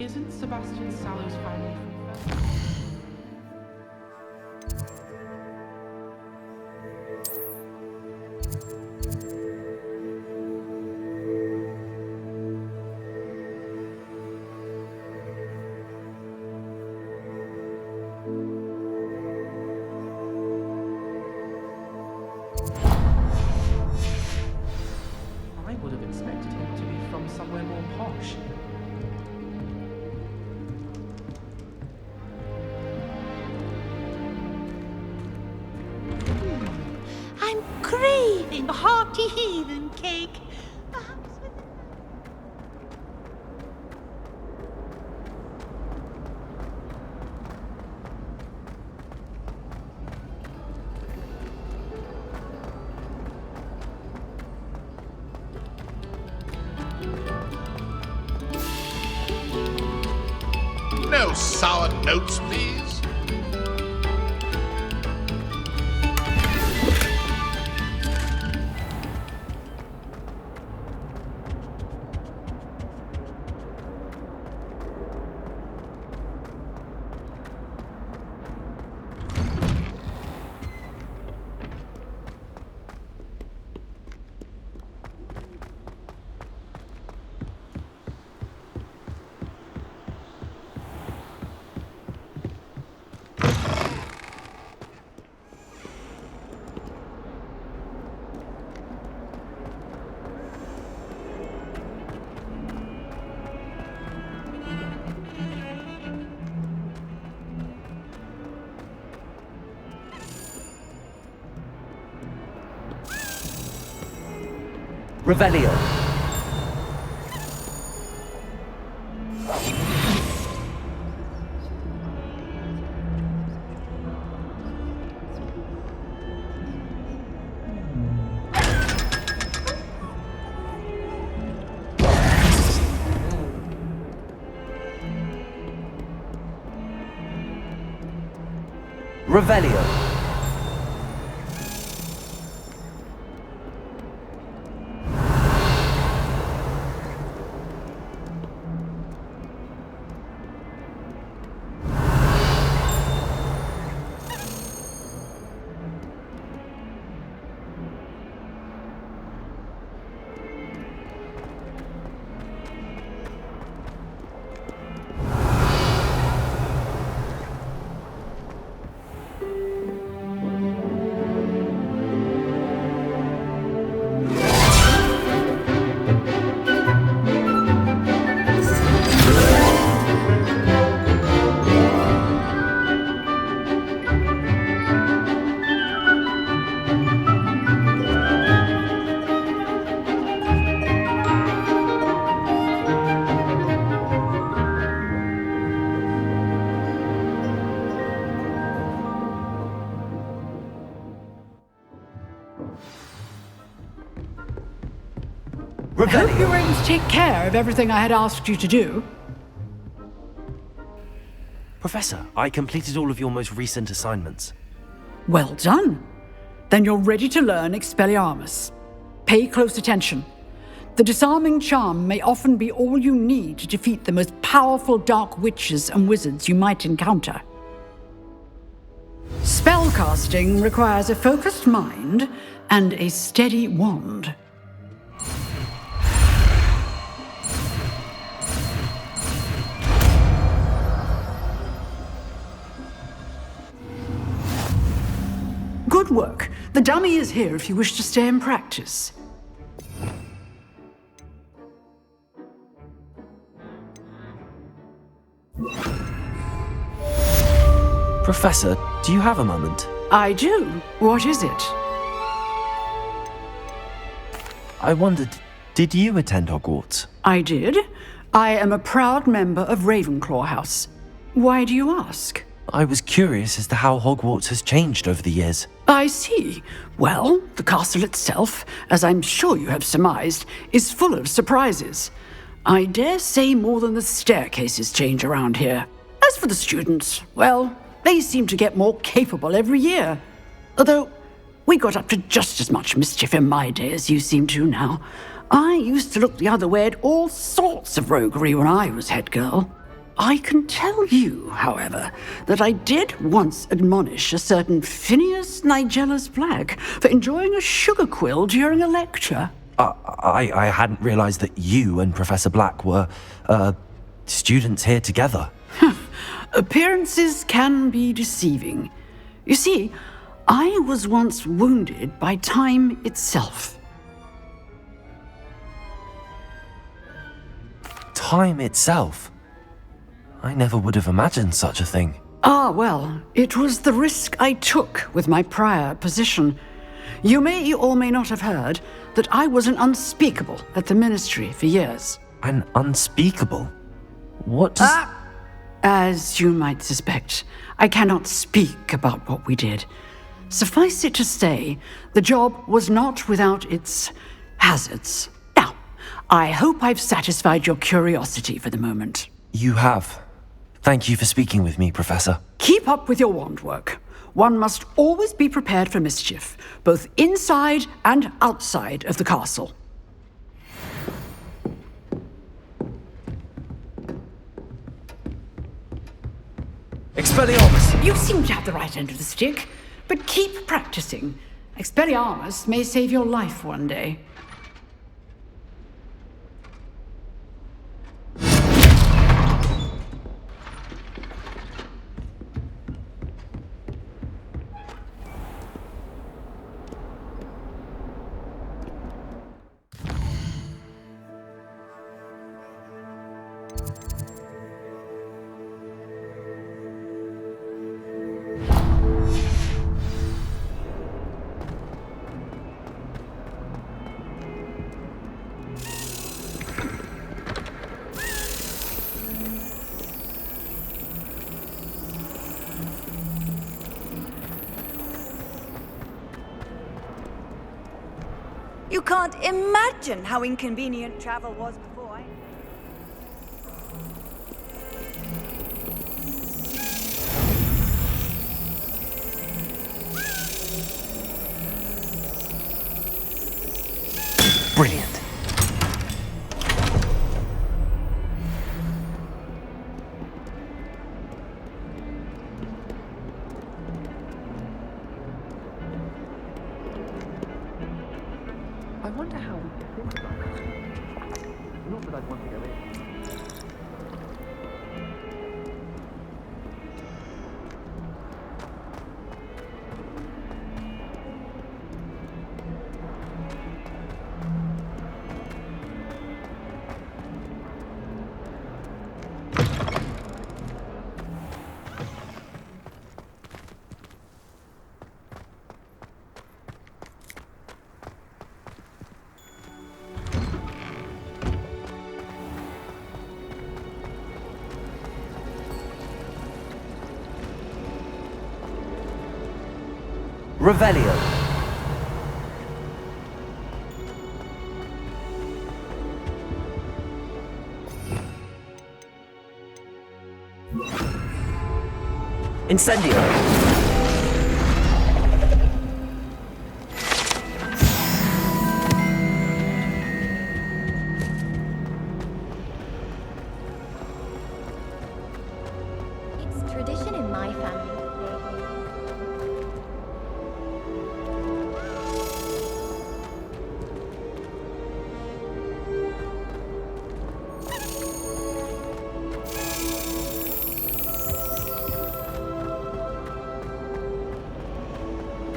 Isn't Sebastian Sallow's family from I would have expected him to be from somewhere more posh. I'm craving a hearty heathen cake. Perhaps with No sour notes, please. Revelio. Revelio. I hope you were able to take care of everything I had asked you to do. Professor, I completed all of your most recent assignments. Well done. Then you're ready to learn Expelliarmus. Pay close attention. The disarming charm may often be all you need to defeat the most powerful dark witches and wizards you might encounter. Spellcasting requires a focused mind and a steady wand. Good work. The dummy is here if you wish to stay and practice. Professor, do you have a moment? I do. What is it? I wondered, did you attend Hogwarts? I did. I am a proud member of Ravenclaw House. Why do you ask? I was curious as to how Hogwarts has changed over the years. I see. Well, the castle itself, as I'm sure you have surmised, is full of surprises. I dare say more than the staircases change around here. As for the students, well, they seem to get more capable every year. Although, we got up to just as much mischief in my day as you seem to now. I used to look the other way at all sorts of roguery when I was head girl. I can tell you, however, that I did once admonish a certain Phineas Nigellus Black for enjoying a sugar quill during a lecture. I hadn't realized that you and Professor Black were, students here together. Appearances can be deceiving. You see, I was once wounded by time itself. Time itself? I never would have imagined such a thing. Ah, well, it was the risk I took with my prior position. You may or may not have heard that I was an unspeakable at the Ministry for years. An unspeakable? What does... As you might suspect, I cannot speak about what we did. Suffice it to say, the job was not without its hazards. Now, I hope I've satisfied your curiosity for the moment. You have. Thank you for speaking with me, Professor. Keep up with your wand work. One must always be prepared for mischief, both inside and outside of the castle. Expelliarmus! You seem to have the right end of the stick, but keep practicing. Expelliarmus may save your life one day. You can't imagine how inconvenient travel was before. Brilliant. I wonder how we could think about that. Not that I'd want to go in. Revelio. Incendio. It's tradition in my family.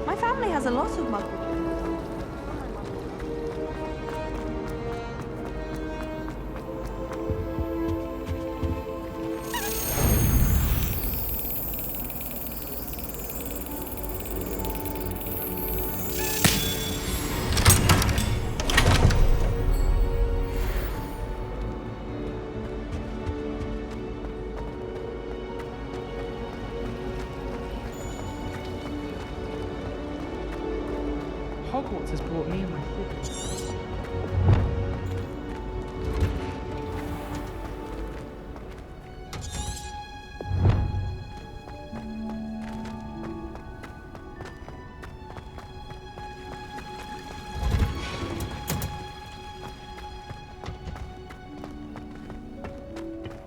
My family has a lot of muggle. Hogwarts has brought me and my siblings.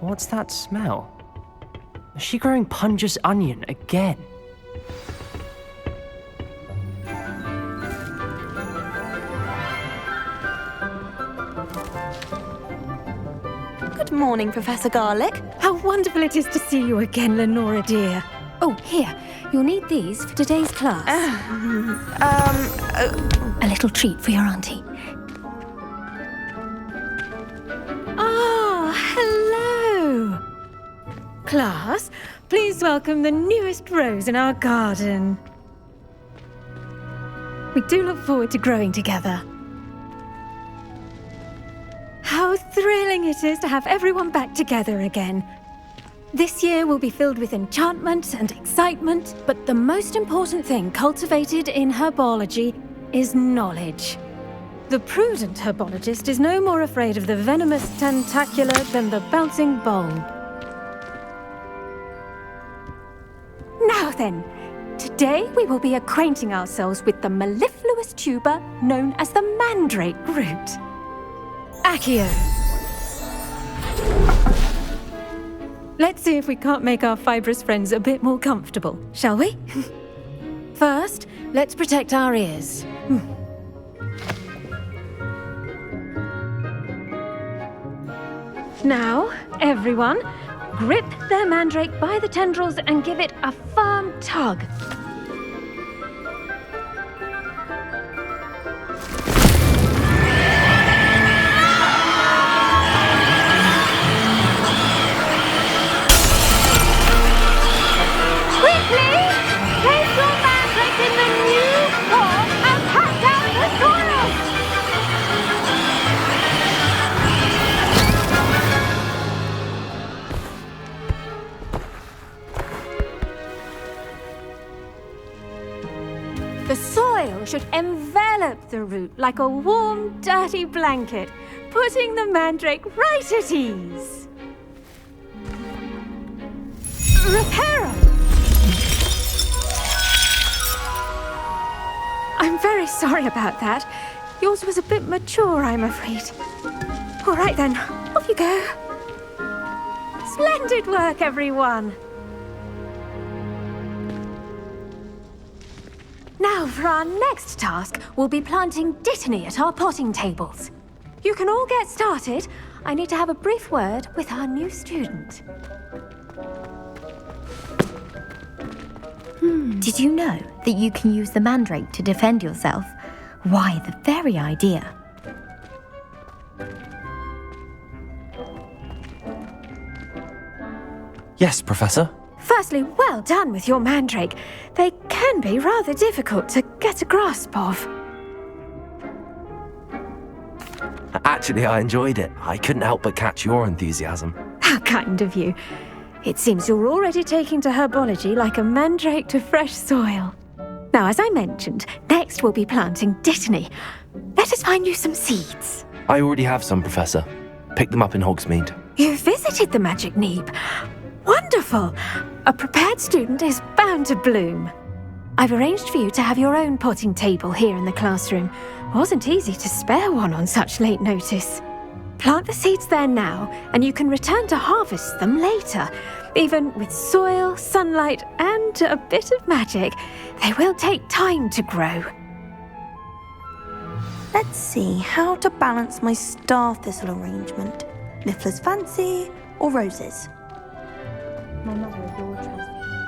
What's that smell? Is she growing Punja's onion again? Good morning, Professor Garlick. How wonderful it is to see you again, Lenora dear. Oh, here. You'll need these for today's class. A little treat for your auntie. Ah, hello. Class, please welcome the newest rose in our garden. We do look forward to growing together. How thrilling it is to have everyone back together again. This year will be filled with enchantment and excitement, but the most important thing cultivated in herbology is knowledge. The prudent herbologist is no more afraid of the venomous tentacular than the bouncing bulb. Now then, today we will be acquainting ourselves with the mellifluous tuber known as the mandrake root. Accio. Let's see if we can't make our fibrous friends a bit more comfortable, shall we? First, let's protect our ears. Now, everyone, grip their mandrake by the tendrils and give it a firm tug. The soil should envelop the root like a warm, dirty blanket, putting the mandrake right at ease. Reparo! I'm very sorry about that. Yours was a bit mature, I'm afraid. All right then, off you go. Splendid work, everyone. Now, for our next task, we'll be planting dittany at our potting tables. You can all get started. I need to have a brief word with our new student. Did you know that you can use the mandrake to defend yourself? Why, the very idea. Yes, Professor. Firstly, well done with your mandrake. They can be rather difficult to get a grasp of. Actually, I enjoyed it. I couldn't help but catch your enthusiasm. How kind of you. It seems you're already taking to herbology like a mandrake to fresh soil. Now, as I mentioned, next we'll be planting dittany. Let us find you some seeds. I already have some, Professor. Picked them up in Hogsmeade. You visited the Magic Neeb. Wonderful! A prepared student is bound to bloom. I've arranged for you to have your own potting table here in the classroom. Wasn't easy to spare one on such late notice. Plant the seeds there now, and you can return to harvest them later. Even with soil, sunlight, and a bit of magic, they will take time to grow. Let's see how to balance my star thistle arrangement. Niffler's fancy or roses?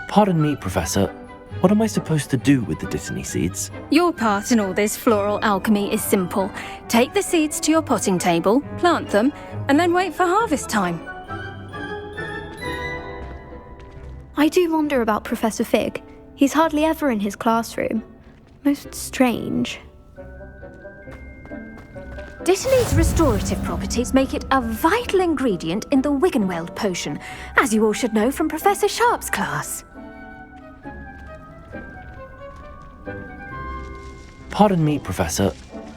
Pardon me, Professor. What am I supposed to do with the dittany seeds? Your part in all this floral alchemy is simple. Take the seeds to your potting table, plant them, and then wait for harvest time. I do wonder about Professor Fig. He's hardly ever in his classroom. Most strange. Dittany's restorative properties make it a vital ingredient in the Wiggenweld potion, as you all should know from Professor Sharp's class. Pardon me, Professor.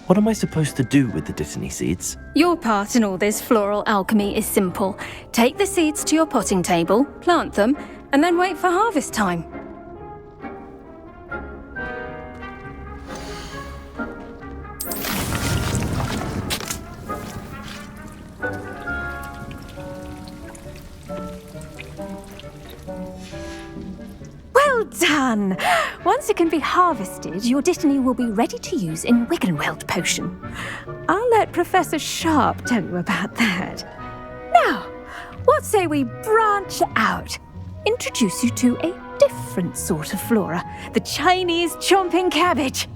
What am I supposed to do with the dittany seeds? Your part in all this floral alchemy is simple. Take the seeds to your potting table, plant them, and then wait for harvest time. done. Once it can be harvested, your Dittany will be ready to use in Wiggenweld potion. I'll let Professor Sharp tell you about that. Now, what say we branch out? Introduce you to a different sort of flora, the Chinese chomping cabbage.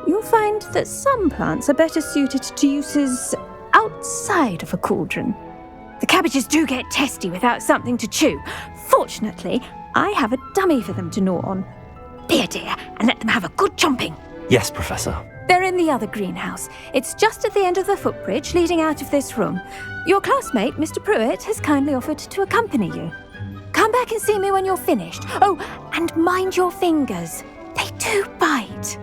You'll find that some plants are better suited to uses outside of a cauldron. The cabbages do get testy without something to chew. Fortunately, I have a dummy for them to gnaw on. Be a dear and let them have a good chomping. Yes, Professor. They're in the other greenhouse. It's just at the end of the footbridge leading out of this room. Your classmate, Mr. Pruitt, has kindly offered to accompany you. Come back and see me when you're finished. Oh, and mind your fingers. They do bite.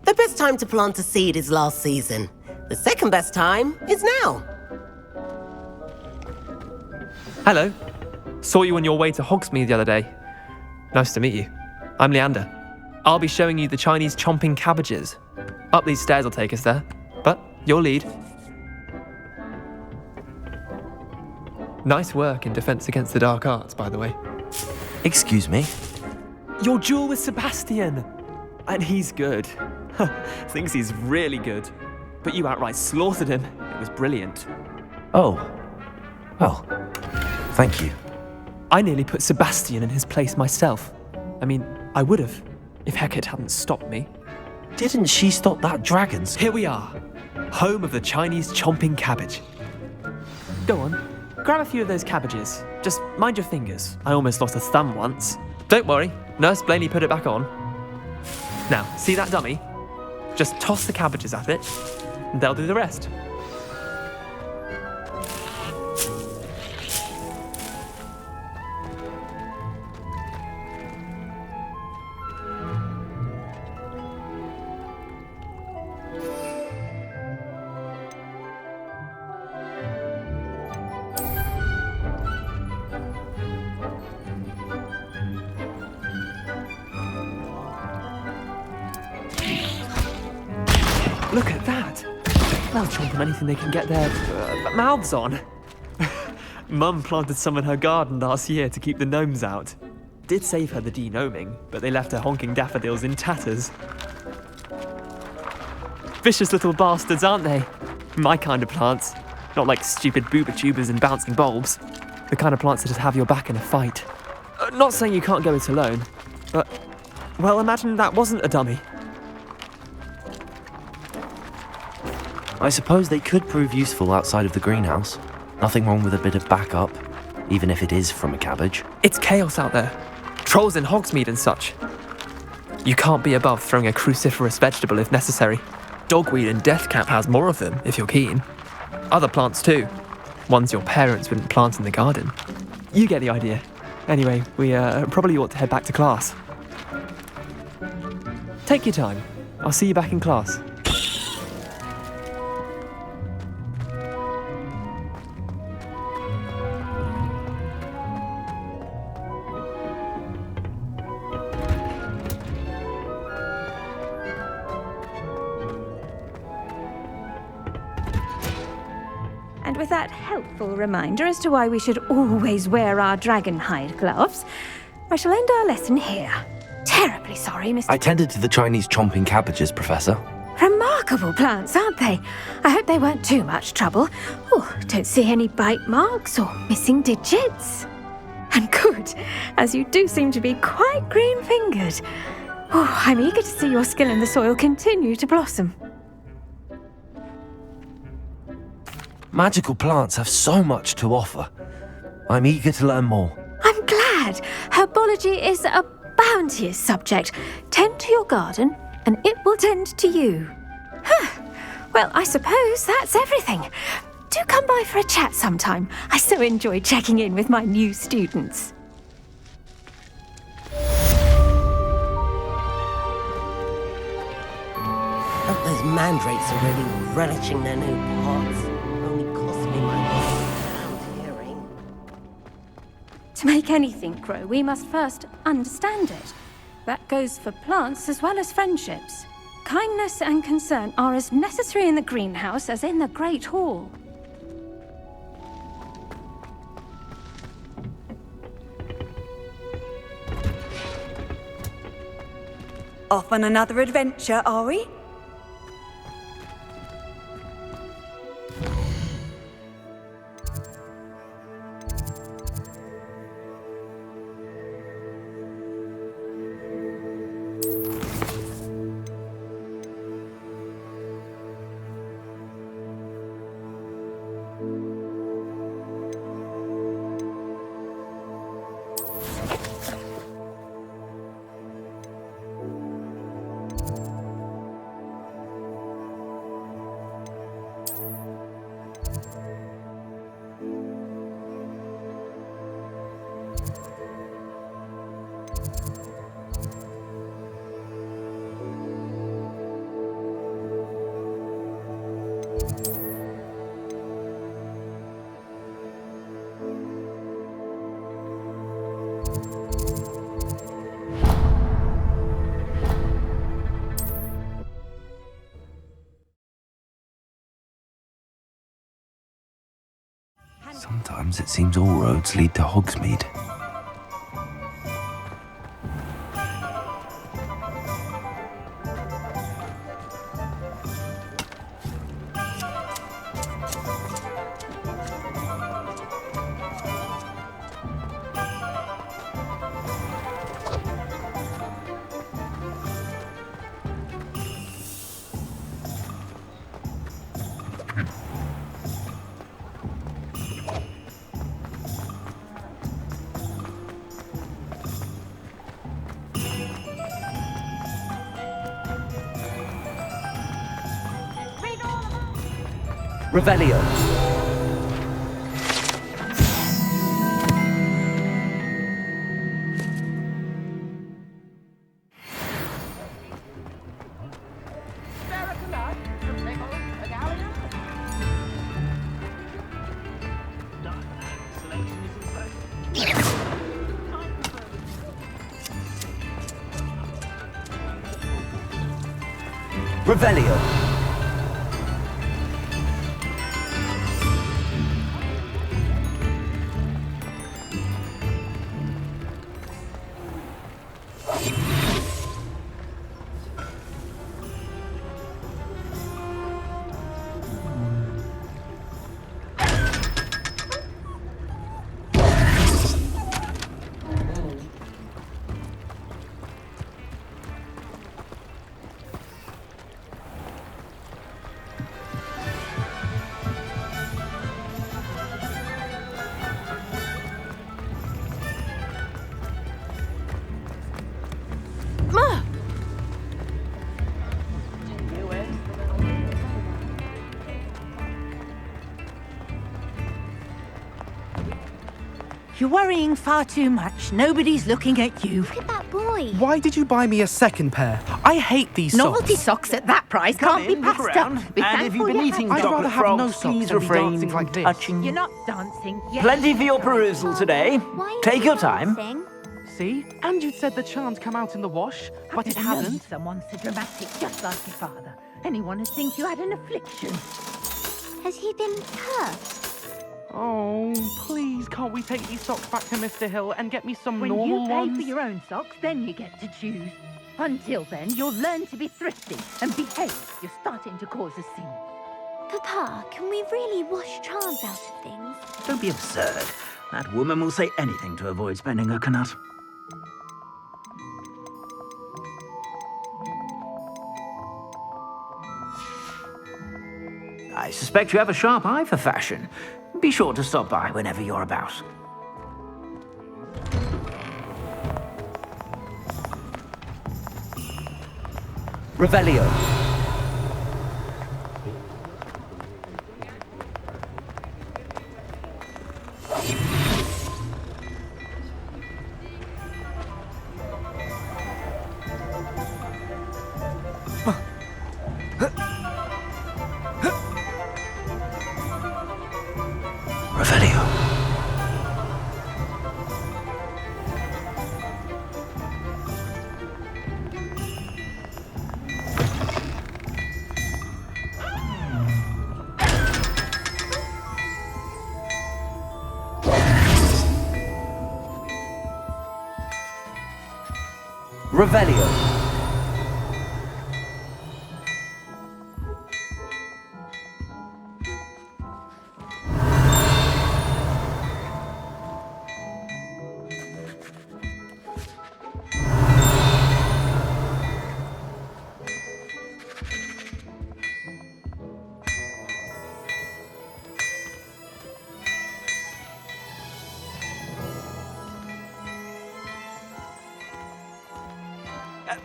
The best time to plant a seed is last season. The second best time is now. Hello. Saw you on your way to Hogsmeade the other day. Nice to meet you. I'm Leander. I'll be showing you the Chinese chomping cabbages. Up these stairs will take us there, but your lead. Nice work in Defense Against the Dark Arts, by the way. Excuse me? Your duel with Sebastian! And he's good. Thinks he's really good. But you outright slaughtered him. It was brilliant. Oh. Well, thank you. I nearly put Sebastian in his place myself. I mean, I would have, if Hecate hadn't stopped me. Didn't she stop that dragon? Here we are, home of the Chinese chomping cabbage. Go on, grab a few of those cabbages. Just mind your fingers. I almost lost a thumb once. Don't worry, Nurse Blaney put it back on. Now, see that dummy? Just toss the cabbages at it, and they'll do the rest. Look at that! They'll chomp on anything they can get their mouths on. Mum planted some in her garden last year to keep the gnomes out. Did save her the de-gnoming, but they left her honking daffodils in tatters. Vicious little bastards, aren't they? My kind of plants. Not like stupid booba tubers and bouncing bulbs. The kind of plants that just have your back in a fight. Not saying you can't go it alone, but, well, imagine that wasn't a dummy. I suppose they could prove useful outside of the greenhouse. Nothing wrong with a bit of backup, even if it is from a cabbage. It's chaos out there. Trolls in Hogsmeade and such. You can't be above throwing a cruciferous vegetable if necessary. Dogweed and deathcap has more of them, if you're keen. Other plants too. Ones your parents wouldn't plant in the garden. You get the idea. Anyway, we probably ought to head back to class. Take your time. I'll see you back in class. And with that helpful reminder as to why we should always wear our dragon hide gloves, I shall end our lesson here. Terribly sorry, Mr. I tended to the Chinese chomping cabbages, Professor. Remarkable plants, aren't they? I hope they weren't too much trouble. Oh, don't see any bite marks or missing digits. And good, as you do seem to be quite green-fingered. Oh, I'm eager to see your skill in the soil continue to blossom. Magical plants have so much to offer. I'm eager to learn more. I'm glad. Herbology is a bounteous subject. Tend to your garden, and it will tend to you. Well, I suppose that's everything. Do come by for a chat sometime. I so enjoy checking in with my new students. Oh, those mandrakes are really relishing their new pots. Only cost me my hearing. To make anything grow, we must first understand it. That goes for plants as well as friendships. Kindness and concern are as necessary in the greenhouse as in the Great Hall. Off on another adventure, are we? Sometimes it seems all roads lead to Hogsmeade. Revelio. Revelio. You're worrying far too much. Nobody's looking at you. Look at that boy. Why did you buy me a second pair? I hate these Novelty socks. socks at that price can't be passed up. Be And if you've thankful been you eating have I'd rather chocolate have no frogs, socks please than be refrain dancing from like this. touching. You're not dancing yet. Plenty for your perusal today. Why are Take you your time. dancing? See? And you'd said the charm's come out in the wash, but it hasn't. Someone so dramatic, just like your father. Anyone would think you had an affliction. Has he been cursed? Oh, please, can't we take these socks back to Mr. Hill and get me some When normal you pay ones? for your own socks, then you get to choose. Until then, you'll learn to be thrifty and behave. You're starting to cause a scene. Papa, can we really wash charms out of things? Don't be absurd. That woman will say anything to avoid spending her canut. I suspect you have a sharp eye for fashion. Be sure to stop by whenever you're about. Revelio. Revelio. Revelio.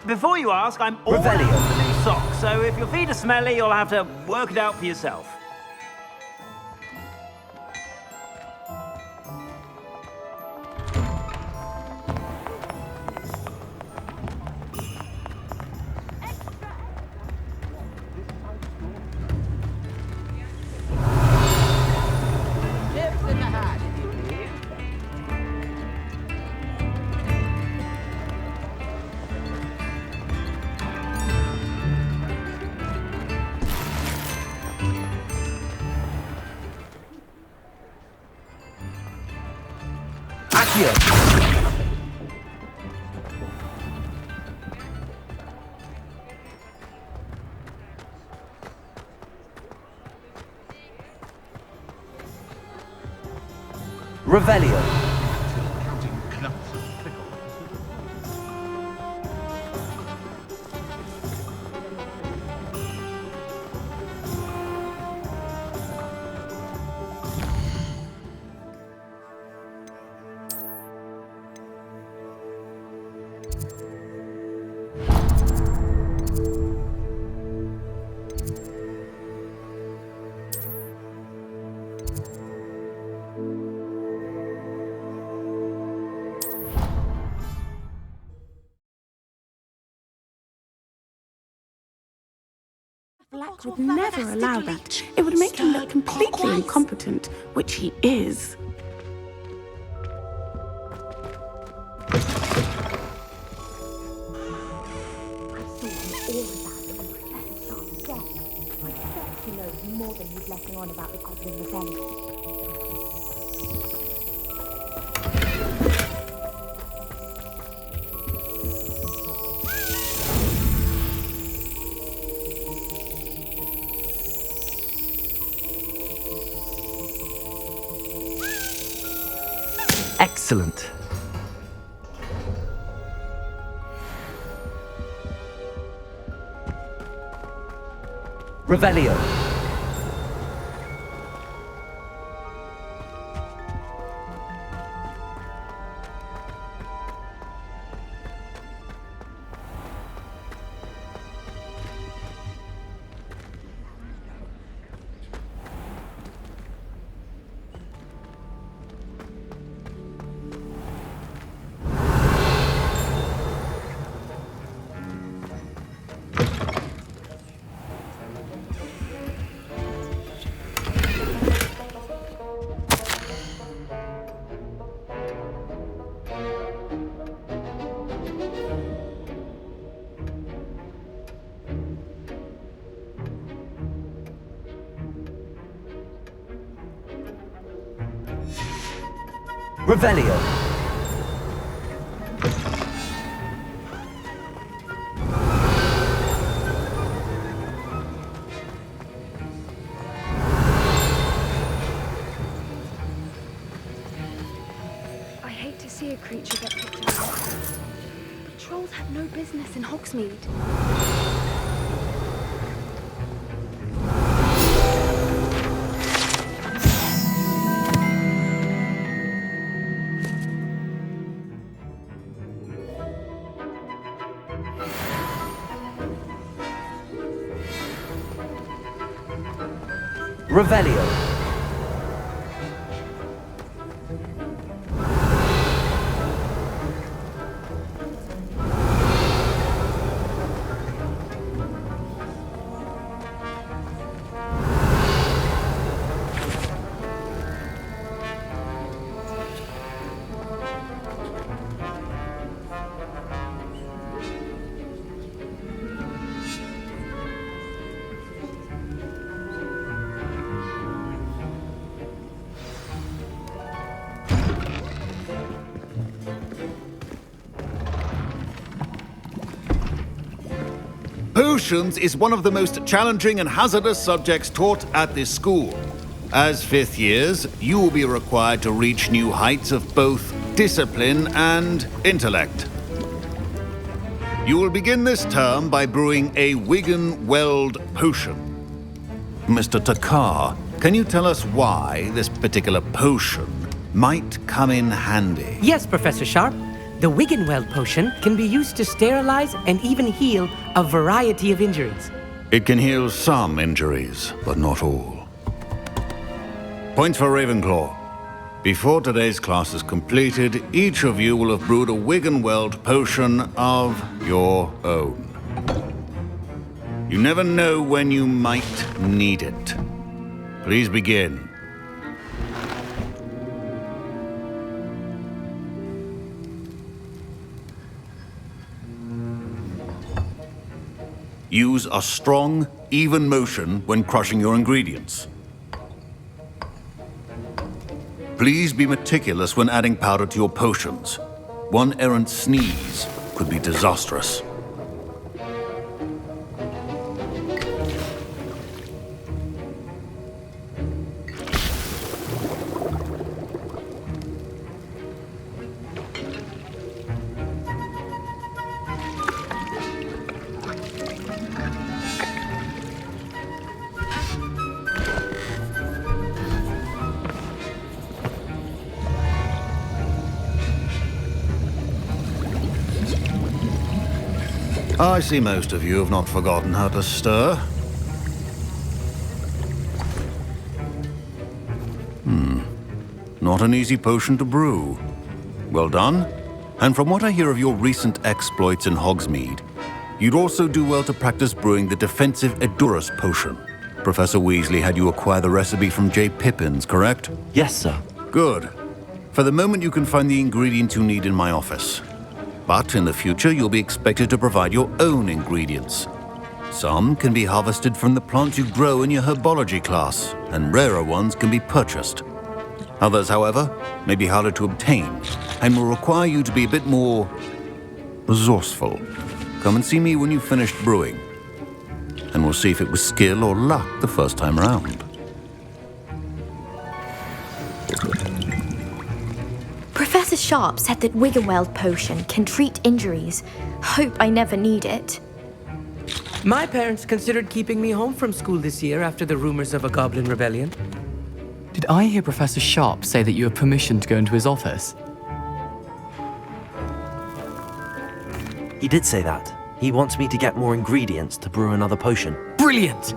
Before you ask, I'm all out for new socks, so if your feet are smelly, you'll have to work it out for yourself. Chips in the hat, if you please. Revelio. Counting clumps of pickle. Black would never allow that. It would make him look completely incompetent, which he is. He knows more than he's letting on about the Goblin Rebellion. Excellent. Revelio. Revelio. I hate to see a creature get picked up. But trolls have no business in Hogsmeade. Revelio. Potions is one of the most challenging and hazardous subjects taught at this school. As fifth years, you will be required to reach new heights of both discipline and intellect. You will begin this term by brewing a Wiggenweld potion. Mr. Takar, can you tell us why this particular potion might come in handy? Yes, Professor Sharp. The Wiggenweld potion can be used to sterilize and even heal a variety of injuries. It can heal some injuries, but not all. Points for Ravenclaw. Before today's class is completed, each of you will have brewed a Wiggenweld potion of your own. You never know when you might need it. Please begin. Use a strong, even motion when crushing your ingredients. Please be meticulous when adding powder to your potions. One errant sneeze could be disastrous. I see most of you have not forgotten how to stir. Not an easy potion to brew. Well done. And from what I hear of your recent exploits in Hogsmeade, you'd also do well to practice brewing the defensive Edurus potion. Professor Weasley had you acquire the recipe from J. Pippin's, correct? Yes, sir. Good. For the moment, you can find the ingredients you need in my office. But in the future, you'll be expected to provide your own ingredients. Some can be harvested from the plants you grow in your herbology class, and rarer ones can be purchased. Others, however, may be harder to obtain, and will require you to be a bit more resourceful. Come and see me when you've finished brewing, and we'll see if it was skill or luck the first time round. Professor Sharp said that Wiggenweld potion can treat injuries. Hope I never need it. My parents considered keeping me home from school this year after the rumors of a goblin rebellion. Did I hear Professor Sharp say that you have permission to go into his office? He did say that. He wants me to get more ingredients to brew another potion. Brilliant!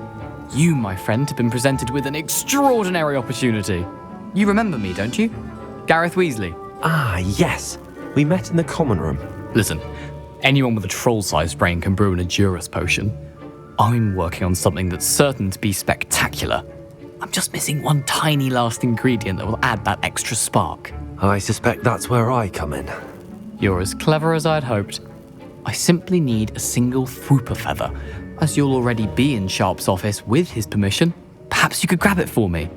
You, my friend, have been presented with an extraordinary opportunity. You remember me, don't you? Gareth Weasley. Ah, yes. We met in the common room. Listen, anyone with a troll-sized brain can brew an Edurus potion. I'm working on something that's certain to be spectacular. I'm just missing one tiny last ingredient that will add that extra spark. I suspect that's where I come in. You're as clever as I'd hoped. I simply need a single Fwooper feather. As you'll already be in Sharp's office with his permission, perhaps you could grab it for me.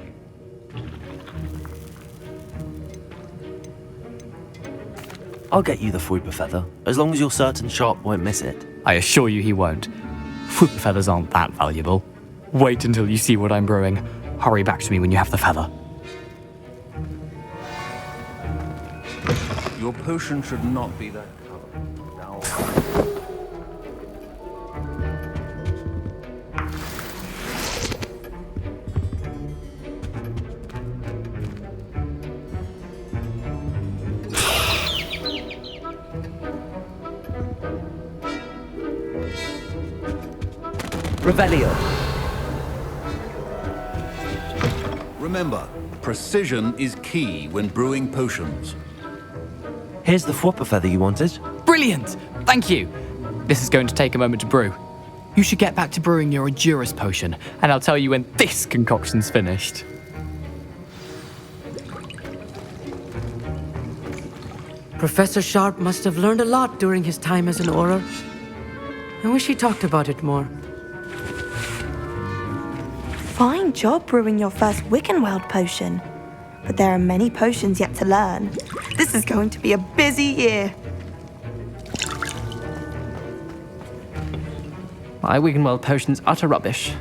I'll get you the Fwooper feather, as long as you're certain Sharp won't miss it. I assure you he won't. Fwooper feathers aren't that valuable. Wait until you see what I'm brewing. Hurry back to me when you have the feather. Your potion should not be that color. Now... Revelio. Remember, precision is key when brewing potions. Here's the Fwooper feather you wanted. Brilliant! Thank you. This is going to take a moment to brew. You should get back to brewing your Edurus potion, and I'll tell you when this concoction's finished. Professor Sharp must have learned a lot during his time as an Auror. I wish he talked about it more. Fine job brewing your first Wiggenweld potion. But there are many potions yet to learn. This is going to be a busy year. My Wiggenweld potion's utter rubbish.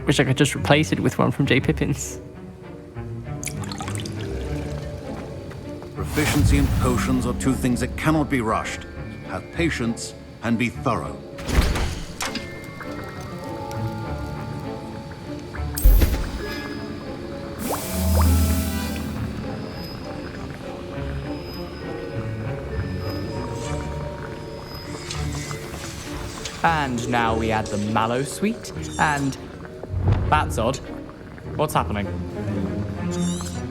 Wish I could just replace it with one from J. Pippin's. Proficiency and potions are two things that cannot be rushed. Have patience and be thorough. And now we add the mallow sweet, and... That's odd. What's happening?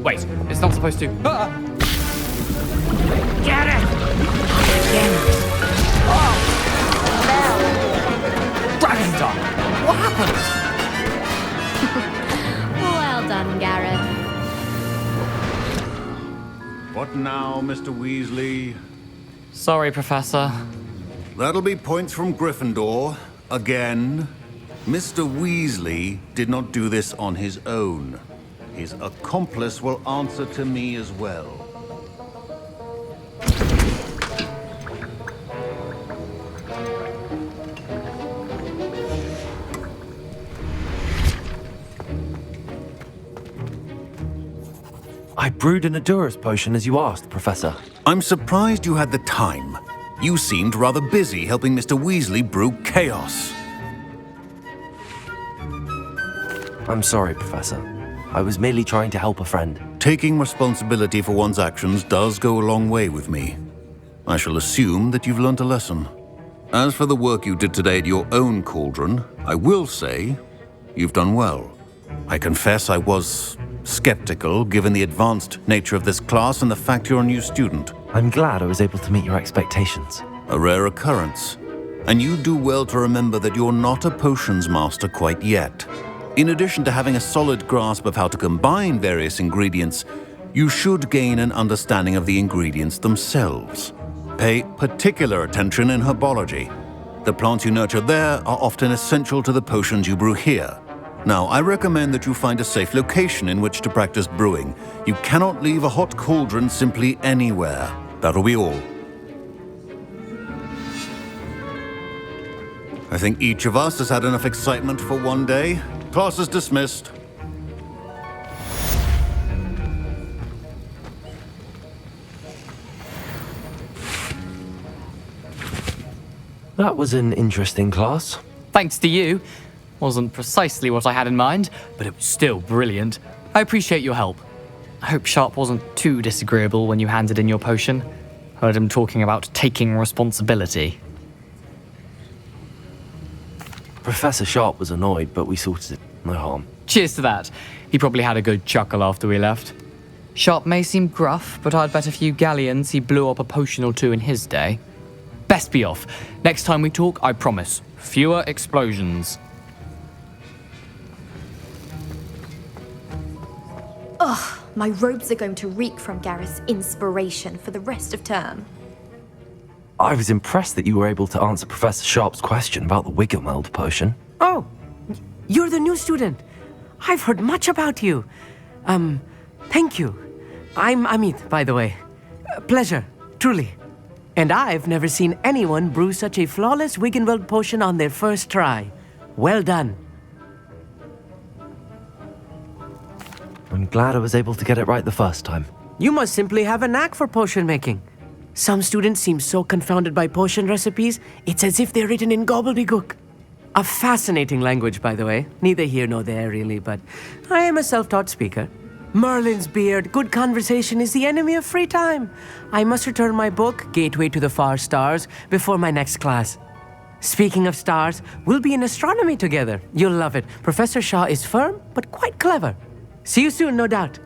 Wait, it's not supposed to... Ah! Get it! Oh! Dragon Dog! What happened? Well done, Gareth. What now, Mr. Weasley? Sorry, Professor. That'll be points from Gryffindor. Again. Mr. Weasley did not do this on his own. His accomplice will answer to me as well. I brewed an Adurus potion as you asked, Professor. I'm surprised you had the time. You seemed rather busy helping Mr. Weasley brew chaos. I'm sorry, Professor. I was merely trying to help a friend. Taking responsibility for one's actions does go a long way with me. I shall assume that you've learnt a lesson. As for the work you did today at your own cauldron, I will say you've done well. I confess I was skeptical given the advanced nature of this class and the fact you're a new student. I'm glad I was able to meet your expectations. A rare occurrence. And you do well to remember that you're not a potions master quite yet. In addition to having a solid grasp of how to combine various ingredients, you should gain an understanding of the ingredients themselves. Pay particular attention in herbology. The plants you nurture there are often essential to the potions you brew here. Now, I recommend that you find a safe location in which to practice brewing. You cannot leave a hot cauldron simply anywhere. That'll be all. I think each of us has had enough excitement for one day. Class is dismissed. That was an interesting class. Thanks to you. Wasn't precisely what I had in mind, but it was still brilliant. I appreciate your help. I hope Sharp wasn't too disagreeable when you handed in your potion. Heard him talking about taking responsibility. Professor Sharp was annoyed, but we sorted it. No harm. Cheers to that. He probably had a good chuckle after we left. Sharp may seem gruff, but I'd bet a few galleons he blew up a potion or two in his day. Best be off. Next time we talk, I promise. Fewer explosions. Ugh, my robes are going to reek from Gareth's inspiration for the rest of term. I was impressed that you were able to answer Professor Sharp's question about the Wiggenweld potion. Oh, you're the new student. I've heard much about you. Thank you. I'm Amit, by the way. Pleasure, truly. And I've never seen anyone brew such a flawless Wiggenweld potion on their first try. Well done. I'm glad I was able to get it right the first time. You must simply have a knack for potion making. Some students seem so confounded by potion recipes, it's as if they're written in gobbledygook. A fascinating language, by the way. Neither here nor there, really, but I am a self-taught speaker. Merlin's beard, good conversation is the enemy of free time. I must return my book, Gateway to the Far Stars, before my next class. Speaking of stars, we'll be in astronomy together. You'll love it. Professor Shaw is firm, but quite clever. See you soon, no doubt.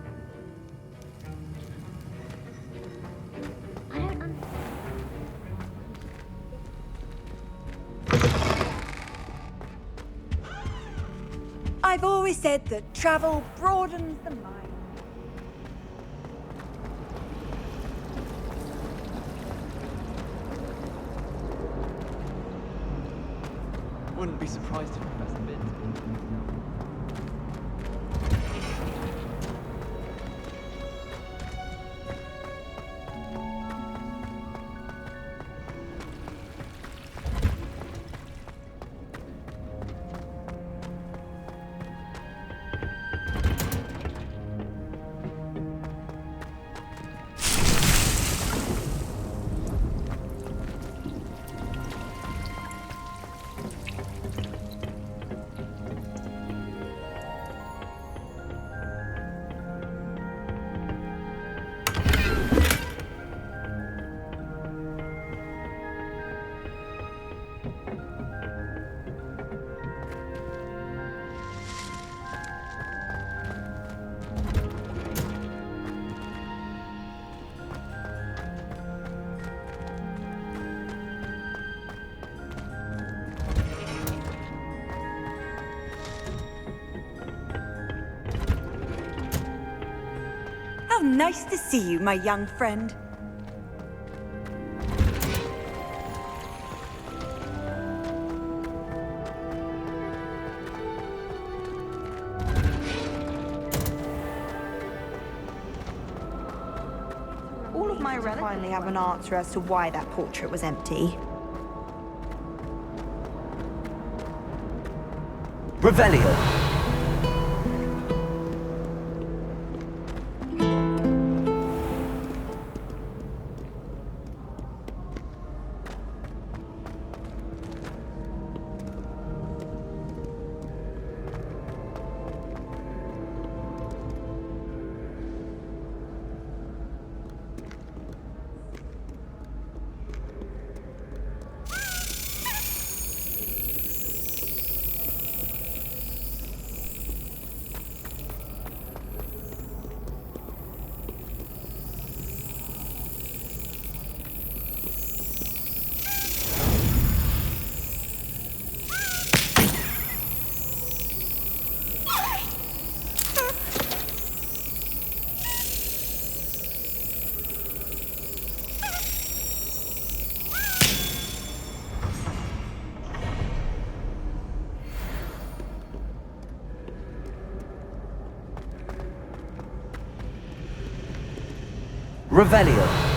I've always said that travel broadens the mind. Wouldn't be surprised if Professor Bit. nice to see you, my young friend. All of my relatives finally have an answer as to why that portrait was empty. Revelio. Revelio.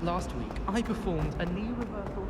Last week, I performed a knee reversal.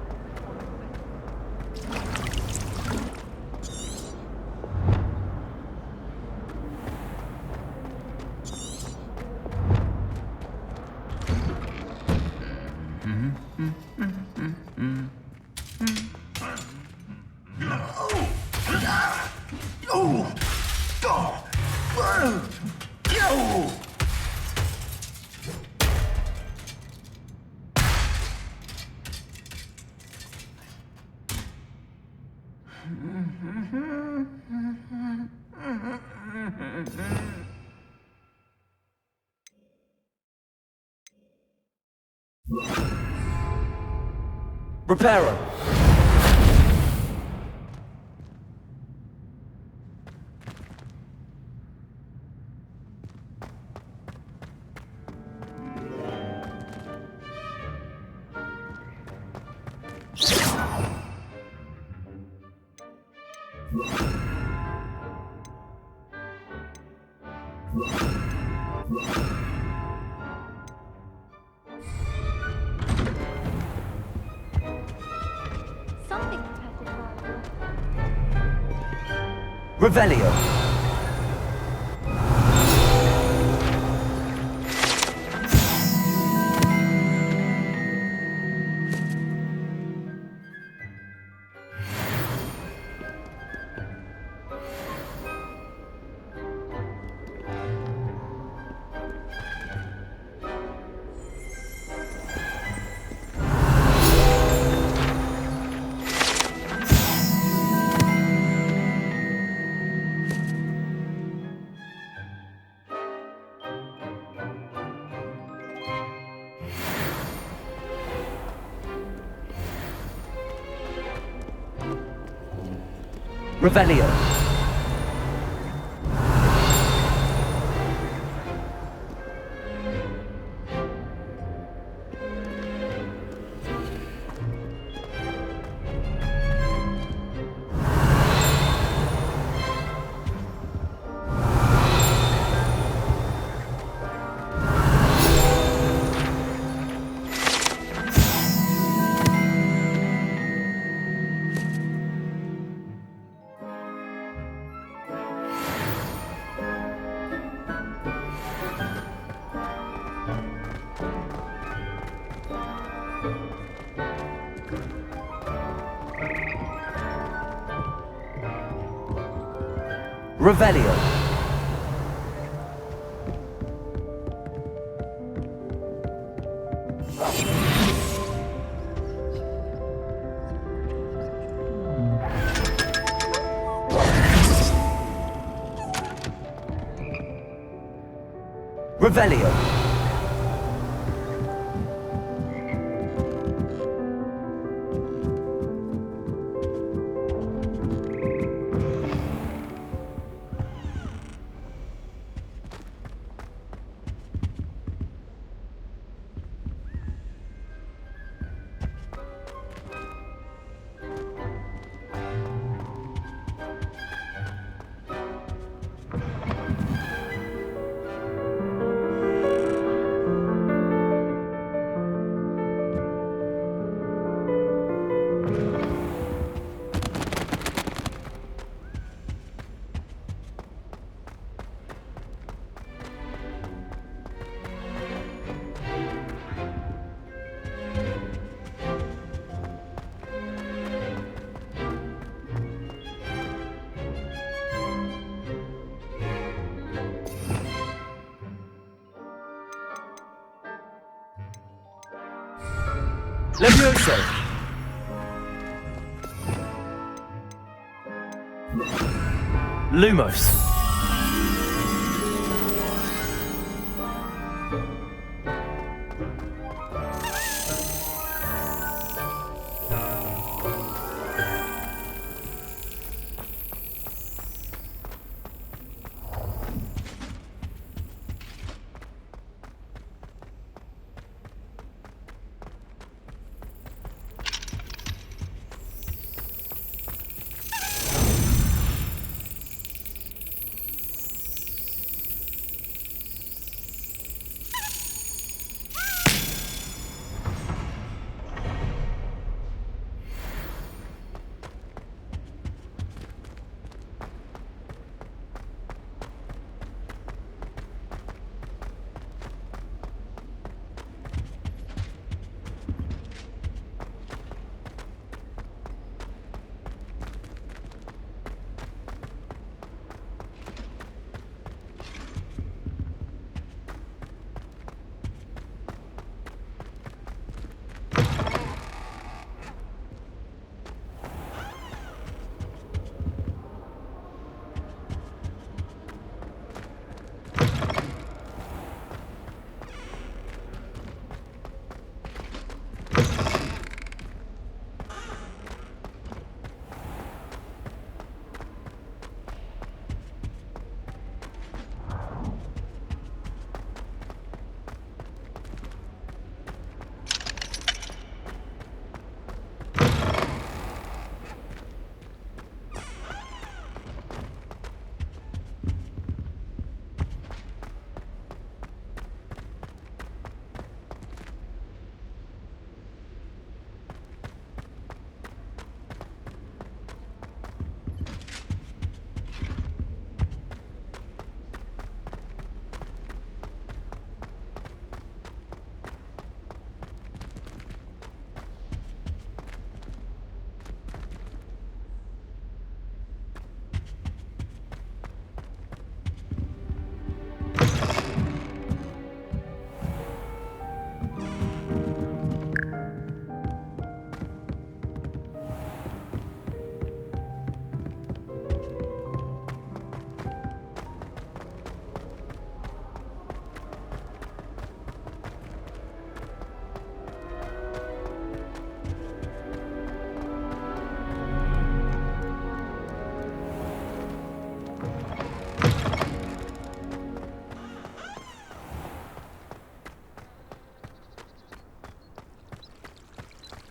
Reparo. Revelio. Revelio. Revelio. Revelio. Levioso. Lumos.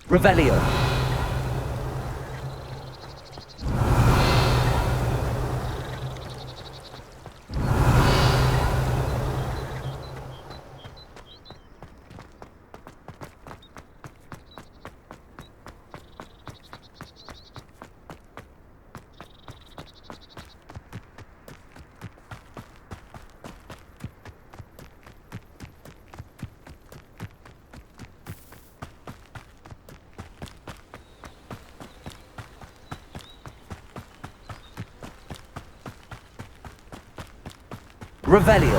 Revelio. Revelio.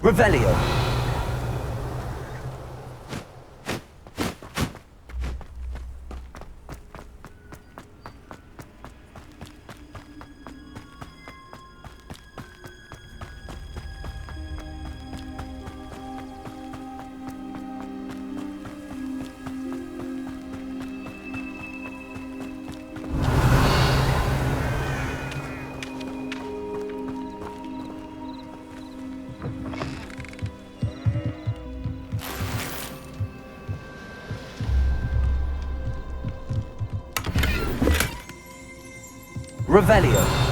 Revelio. Revelio.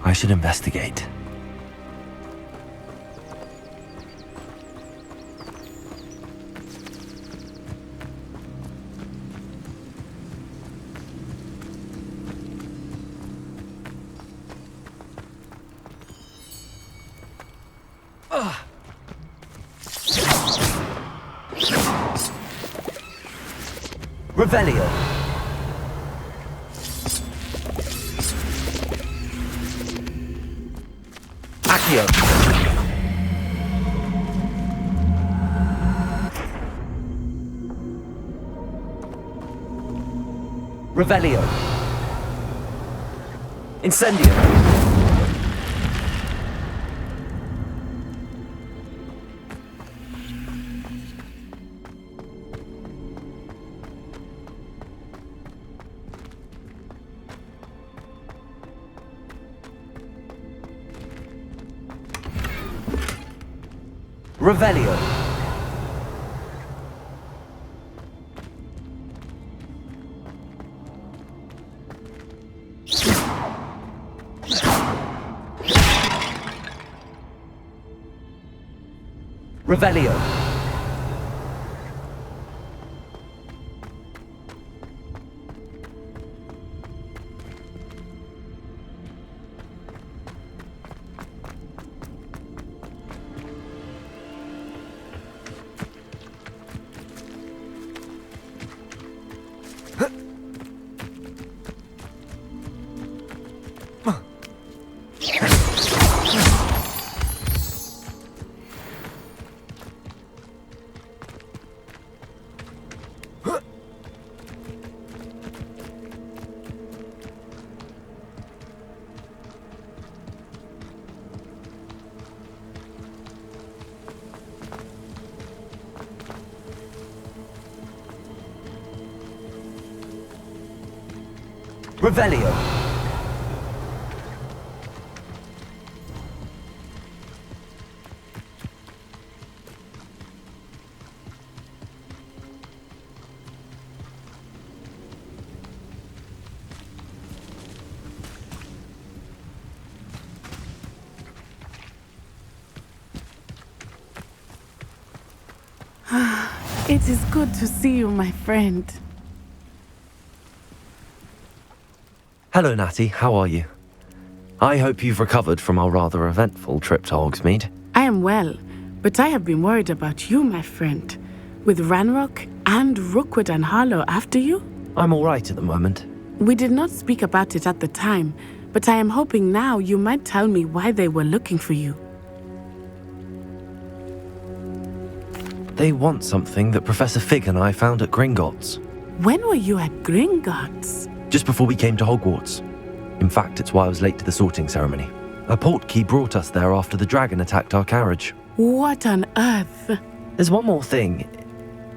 I should investigate. Revelio. Accio. Revelio. Incendio. Revelio. Revelio. Revelio. It is good to see you, my friend. Hello, Natty. How are you? I hope you've recovered from our rather eventful trip to Hogsmeade. I am well, but I have been worried about you, my friend. With Ranrock and Rookwood and Harlow after you? I'm all right at the moment. We did not speak about it at the time, but I am hoping now you might tell me why they were looking for you. They want something that Professor Fig and I found at Gringotts. When were you at Gringotts? Just before we came to Hogwarts. In fact, it's why I was late to the sorting ceremony. A portkey brought us there after the dragon attacked our carriage. What on earth? There's one more thing.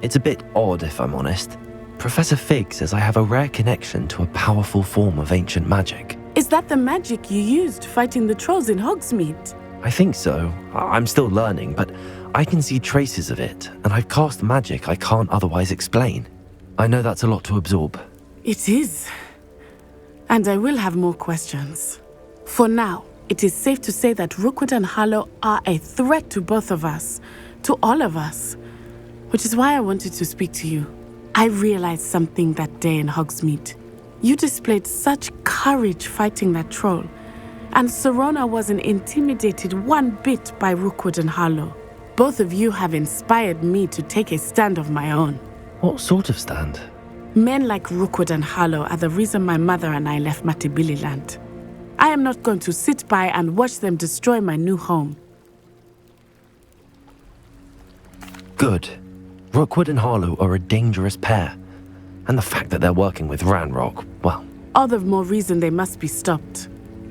It's a bit odd, if I'm honest. Professor Fig says I have a rare connection to a powerful form of ancient magic. Is that the magic you used fighting the trolls in Hogsmeade? I think so. I'm still learning, but I can see traces of it, and I've cast magic I can't otherwise explain. I know that's a lot to absorb. It is. And I will have more questions. For now, it is safe to say that Rookwood and Harlow are a threat to both of us, to all of us, which is why I wanted to speak to you. I realized something that day in Hogsmeade. You displayed such courage fighting that troll, and Serona wasn't intimidated one bit by Rookwood and Harlow. Both of you have inspired me to take a stand of my own. What sort of stand? Men like Rookwood and Harlow are the reason my mother and I left Mattibililand. I am not going to sit by and watch them destroy my new home. Good. Rookwood and Harlow are a dangerous pair. And the fact that they're working with Ranrock, well... All the more reason they must be stopped.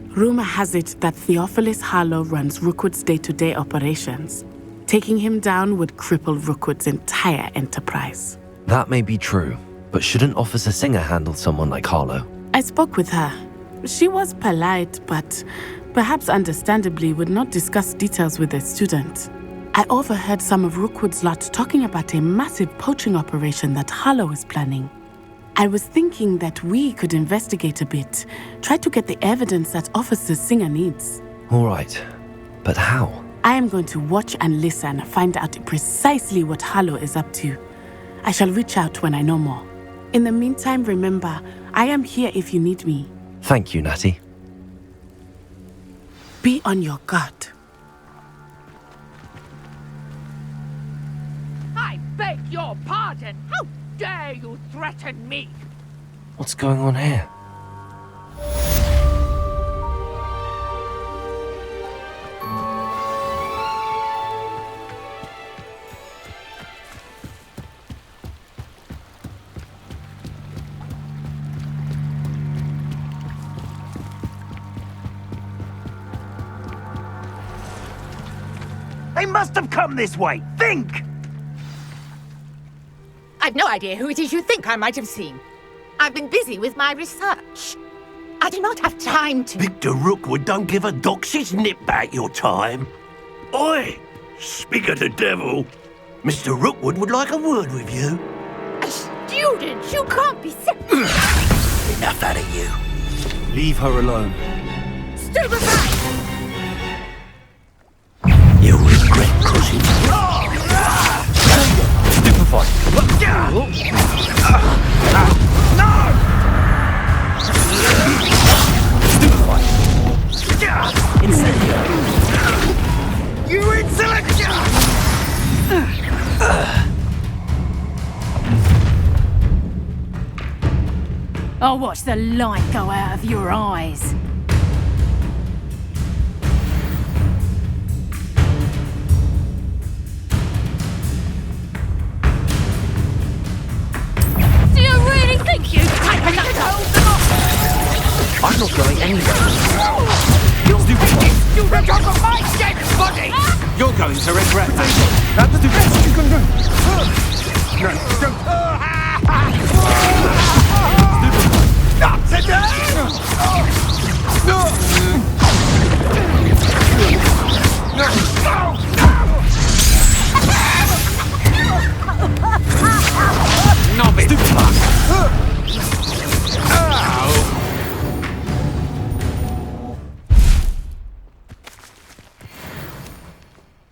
Rumor has it that Theophilus Harlow runs Rookwood's day-to-day operations. Taking him down would cripple Rookwood's entire enterprise. That may be true, but shouldn't Officer Singer handle someone like Harlow? I spoke with her. She was polite, but perhaps understandably would not discuss details with a student. I overheard some of Rookwood's lot talking about a massive poaching operation that Harlow is planning. I was thinking that we could investigate a bit, try to get the evidence that Officer Singer needs. All right, but how? I am going to watch and listen, find out precisely what Harlow is up to. I shall reach out when I know more. In the meantime, remember, I am here if you need me. Thank you, Natty. Be on your guard. I beg your pardon. How dare you threaten me? What's going on here? They must have come this way. Think! I've no idea who it is you think I might have seen. I've been busy with my research. I do not have time to... Victor Rookwood don't give a doxy's nip back your time. Oi! Speak of the devil. Mr. Rookwood would like a word with you. A student? You can't be sick. Enough out of you. Leave her alone. Stand aside! You'll regret, cousin. I'll watch the light go out of your eyes. Do you really think you can take enough to hold them off? I'm not going anywhere. You ripped off of my dead body! You're going to regret that. That's the best you can do. No, don't. Not today! Knob it!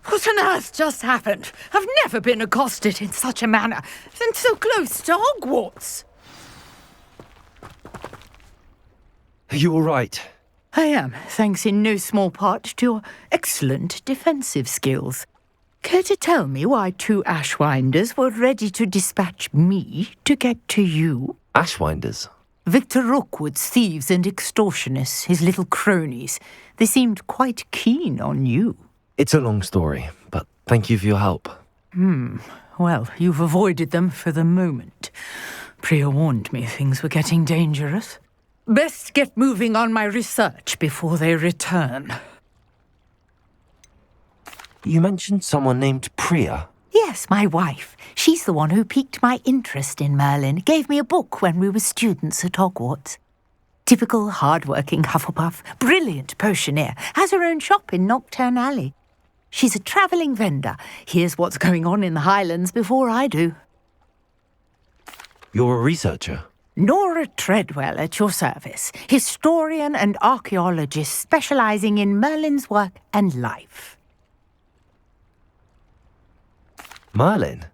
What on earth just happened? I've never been accosted in such a manner, and so close to Hogwarts. Are you all right? I am, thanks in no small part to your excellent defensive skills. Care to tell me why 2 Ashwinders were ready to dispatch me to get to you? Ashwinders? Victor Rookwood's thieves and extortionists, his little cronies. They seemed quite keen on you. It's a long story, but thank you for your help. Well, you've avoided them for the moment. Priya warned me things were getting dangerous. Best get moving on my research before they return. You mentioned someone named Priya. Yes, my wife. She's the one who piqued my interest in Merlin. Gave me a book when we were students at Hogwarts. Typical hard-working Hufflepuff, brilliant potioneer, has her own shop in Nocturne Alley. She's a travelling vendor. Hears what's going on in the Highlands before I do. You're a researcher? Nora Treadwell at your service, historian and archaeologist specialising in Merlin's work and life. Merlin?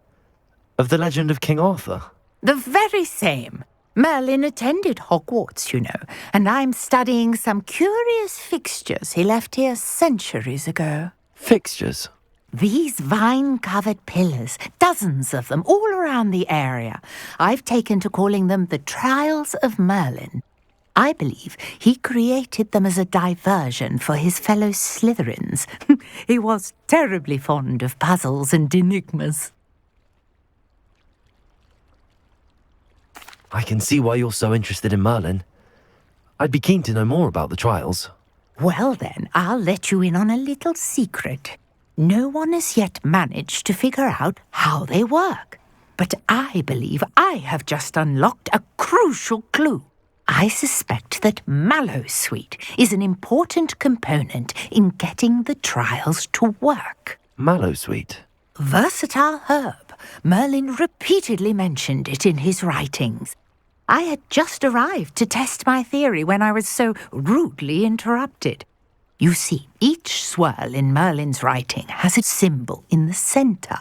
Of the legend of King Arthur? The very same. Merlin attended Hogwarts, you know, and I'm studying some curious fixtures he left here centuries ago. Fixtures? These vine-covered pillars, dozens of them, all around the area. I've taken to calling them the Trials of Merlin. I believe he created them as a diversion for his fellow Slytherins. He was terribly fond of puzzles and enigmas. I can see why you're so interested in Merlin. I'd be keen to know more about the trials. Well then, I'll let you in on a little secret. No one has yet managed to figure out how they work. But I believe I have just unlocked a crucial clue. I suspect that Mallowsweet is an important component in getting the trials to work. Mallowsweet? Versatile herb. Merlin repeatedly mentioned it in his writings. I had just arrived to test my theory when I was so rudely interrupted. You see, each swirl in Merlin's writing has a symbol in the centre.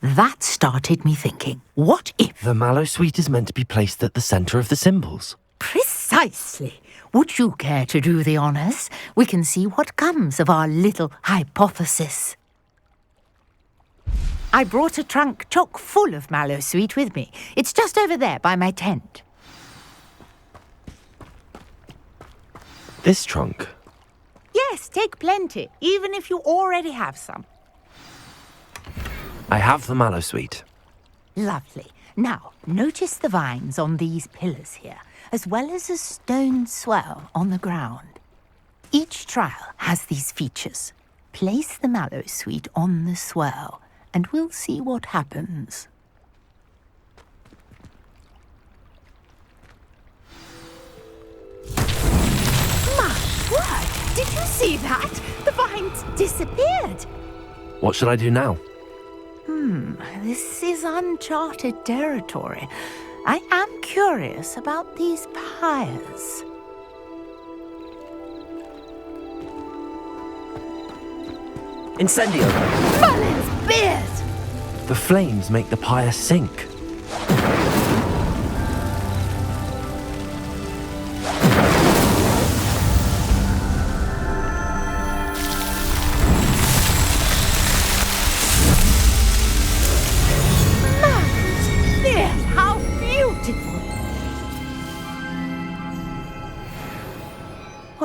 That started me thinking, what if... The Mallowsweet is meant to be placed at the centre of the symbols. Precisely. Would you care to do the honours? We can see what comes of our little hypothesis. I brought a trunk chock full of Mallowsweet with me. It's just over there by my tent. This trunk? Yes, take plenty, even if you already have some. I have the Mallowsweet. Lovely. Now, notice the vines on these pillars here, as well as a stone swirl on the ground. Each trial has these features. Place the Mallowsweet on the swirl, and we'll see what happens. My word! Did you see that? The vines disappeared. What should I do now? This is uncharted territory. I am curious about these pyres. Incendio! Merlin's beard! The flames make the pyre sink.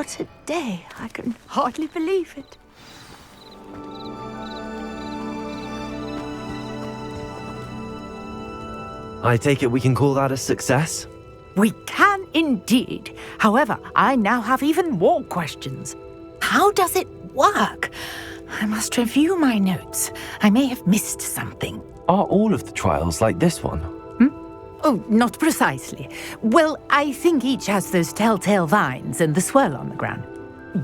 what a day. I can hardly believe it. I take it we can call that a success? We can indeed. However, I now have even more questions. How does it work? I must review my notes. I may have missed something. Are all of the trials like this one? Oh, not precisely. Well, I think each has those telltale vines and the swirl on the ground.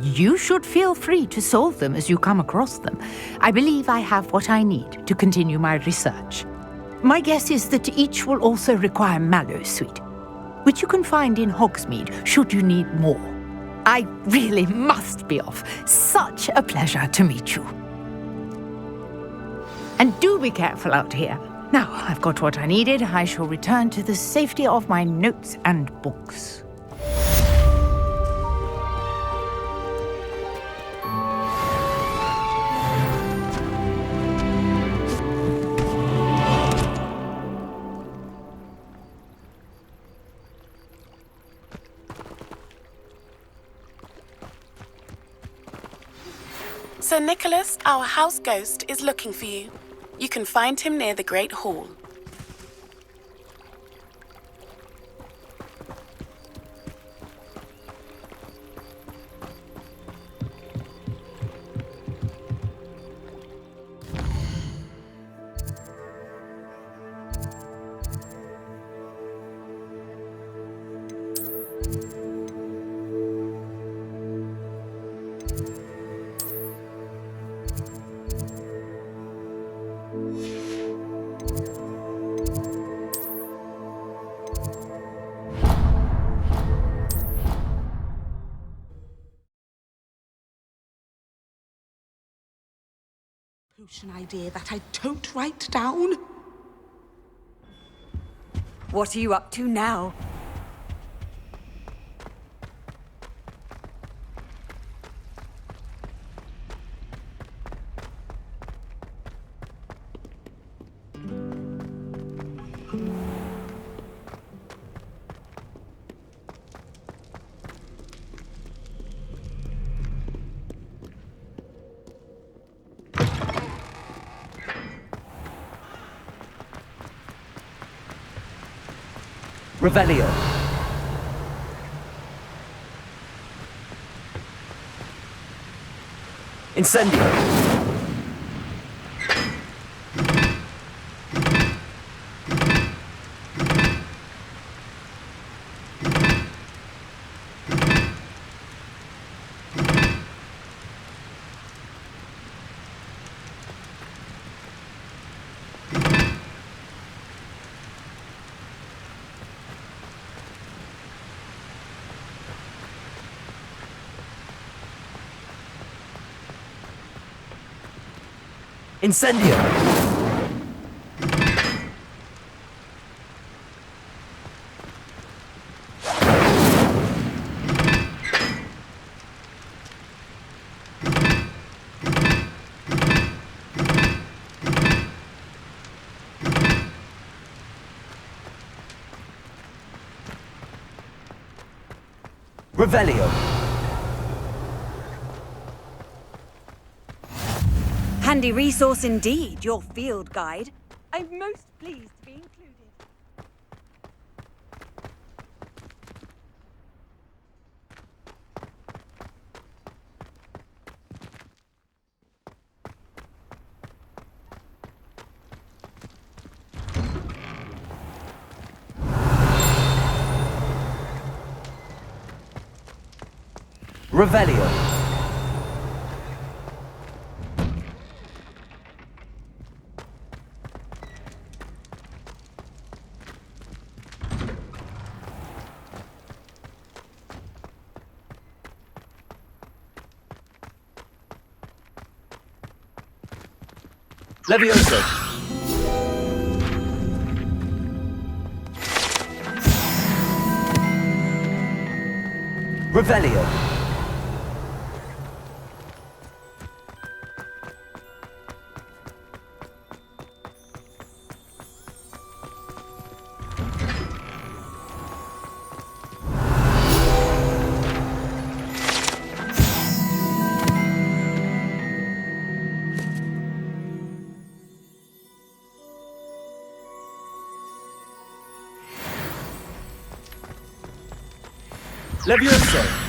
You should feel free to solve them as you come across them. I believe I have what I need to continue my research. My guess is that each will also require mallow sweet, which you can find in Hogsmeade should you need more. I really must be off. Such a pleasure to meet you. And do be careful out here. Now I've got what I needed, I shall return to the safety of my notes and books. Sir Nicholas, our house ghost, is looking for you. You can find him near the Great Hall. Potion idea that I don't write down. What are you up to now? Revelio. Incendio. Incendio. Revelio. Handy resource indeed, your field guide. I'm most pleased to be included. Revelio. Levioso. Revelio. Levioso!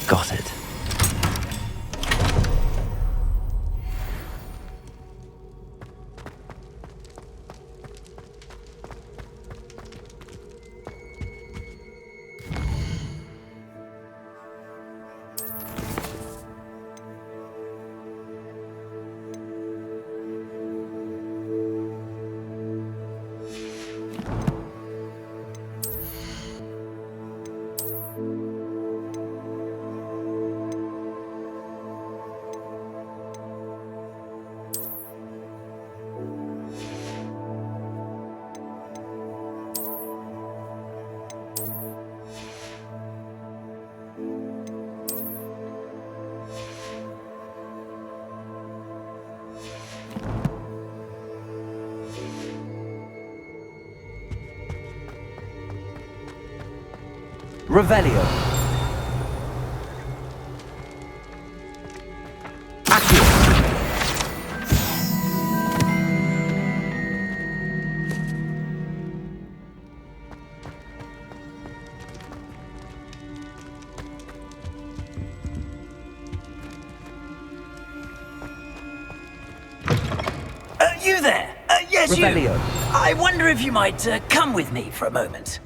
Got it. Revelio. You there? Yes, Revelio. you. I wonder if you might come with me for a moment.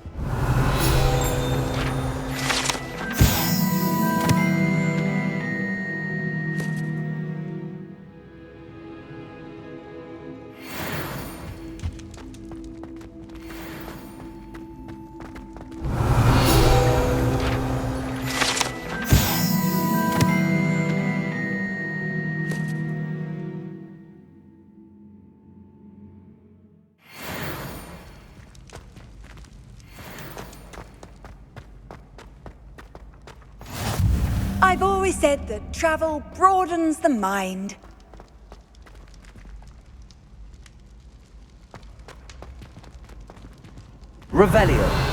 I've always said that travel broadens the mind. Revelio.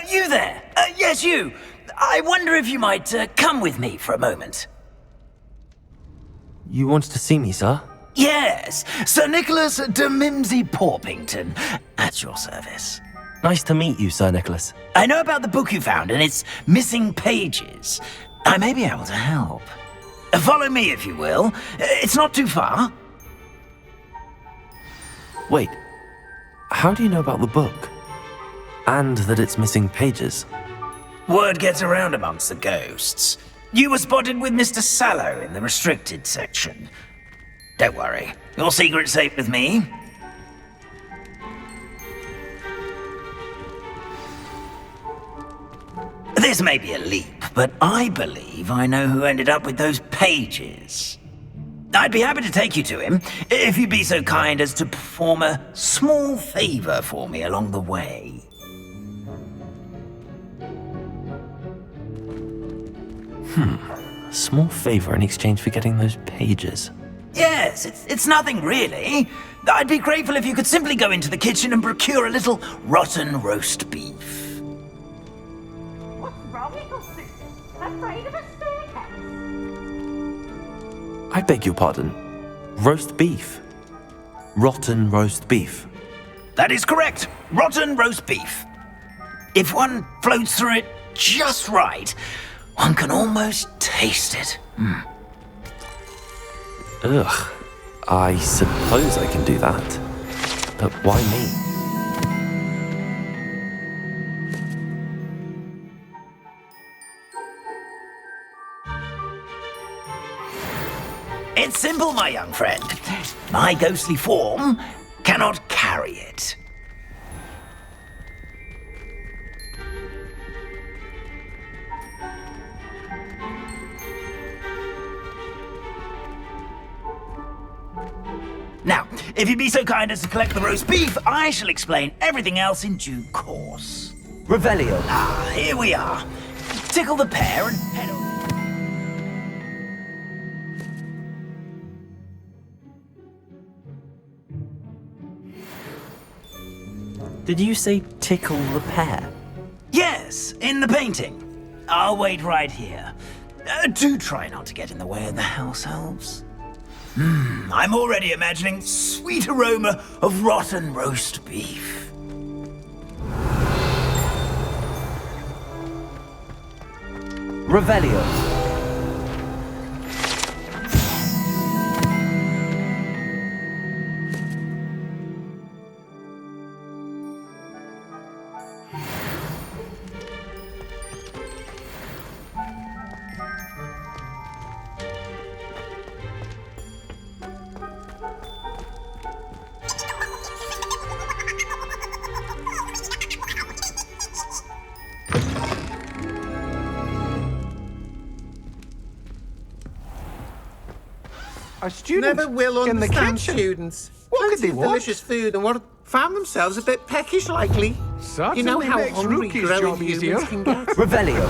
You there? Yes, you. I wonder if you might come with me for a moment. You wanted to see me, sir? Yes, Sir Nicholas de Mimsy Porpington, at your service. Nice to meet you, Sir Nicholas. I know about the book you found and its missing pages. I may be able to help. Follow me, if you will. It's not too far. Wait, how do you know about the book? And that it's missing pages? Word gets around amongst the ghosts. You were spotted with Mr. Sallow in the restricted section. Don't worry, your secret's safe with me. This may be a leap, but I believe I know who ended up with those pages. I'd be happy to take you to him, if you'd be so kind as to perform a small favor for me along the way. A small favor in exchange for getting those pages. Yes, it's nothing really. I'd be grateful if you could simply go into the kitchen and procure a little rotten roast beef. What's wrong with your sister? Afraid of a staircase? I beg your pardon. Roast beef. Rotten roast beef. That is correct. Rotten roast beef. If one floats through it just right, one can almost taste it. Ugh. I suppose I can do that. But why me? It's simple, my young friend. My ghostly form cannot carry it. Now, if you'd be so kind as to collect the roast beef, I shall explain everything else in due course. Revelio. Ah, here we are. Tickle the pear and head over. Did you say tickle the pear? Yes, in the painting. I'll wait right here. Do try not to get in the way of the house elves. I'm already imagining sweet aroma of rotten roast beef. Revelio. A student Never will in the understand kitchen. students. What could Plenty they of want? delicious food and what found themselves a bit peckish likely. Certainly you know how makes hungry Rookie's growing job humans easier. can get. Revelio.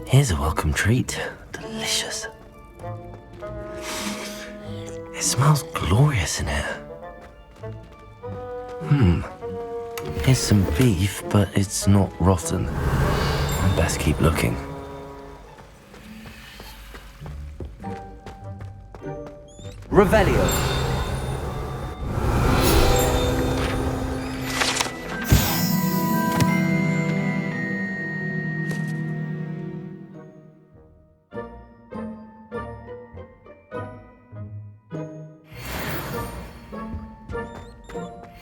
Here's a welcome treat. Delicious. It smells glorious in here. Here's some beef, but it's not rotten. I'd best keep looking. Revelio.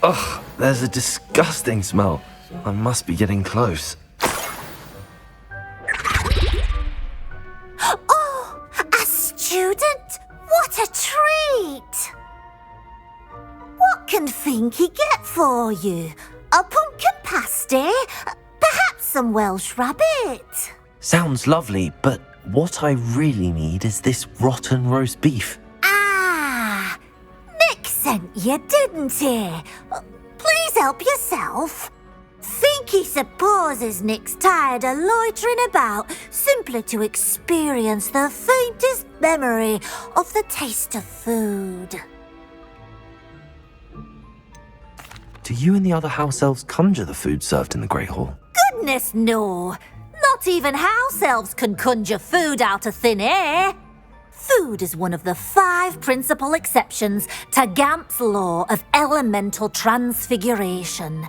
Ugh, there's a disgusting smell. I must be getting close. Oh, a student? What a treat! What can Finky get for you? A pumpkin pasty? Perhaps some Welsh rabbit? Sounds lovely, but what I really need is this rotten roast beef. Ah, Nick sent you, didn't he? Please help yourself. Finky supposes Nick's tired of loitering about simply to experience the faintest memory of the taste of food. Do you and the other house elves conjure the food served in the Great Hall? Goodness, no. Not even house elves can conjure food out of thin air. Food is one of the 5 principal exceptions to Gamp's law of elemental transfiguration.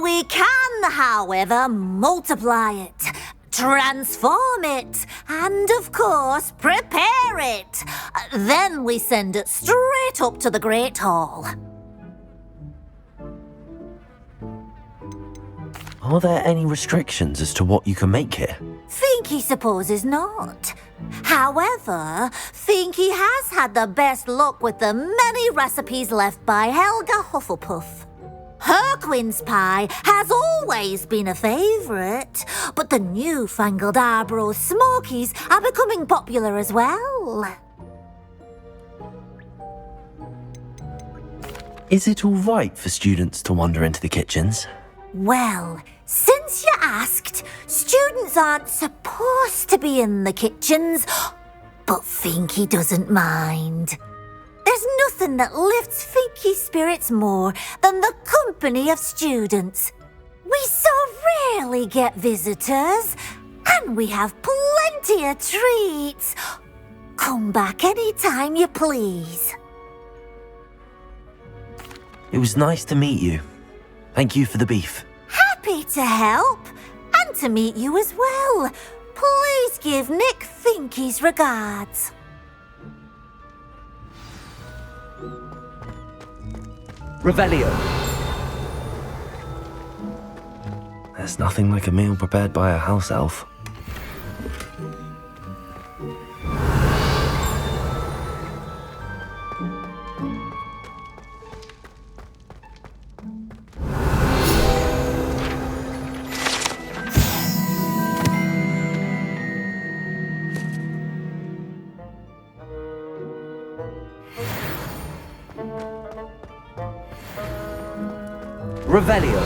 We can, however, multiply it, transform it, and, of course, prepare it. Then we send it straight up to the Great Hall. Are there any restrictions as to what you can make here? Finky supposes not. However, Finky has had the best luck with the many recipes left by Helga Hufflepuff. Her quince pie has always been a favourite, but the newfangled Arbroath Smokies are becoming popular as well. Is it all right for students to wander into the kitchens? Well, since you asked, students aren't supposed to be in the kitchens, but Finky doesn't mind. There's nothing that lifts Finky's spirits more than the company of students. We so rarely get visitors, and we have plenty of treats. Come back any time you please. It was nice to meet you. Thank you for the beef. Happy to help, and to meet you as well. Please give Nick Finky's regards. Revelio. There's nothing like a meal prepared by a house elf. Revelio.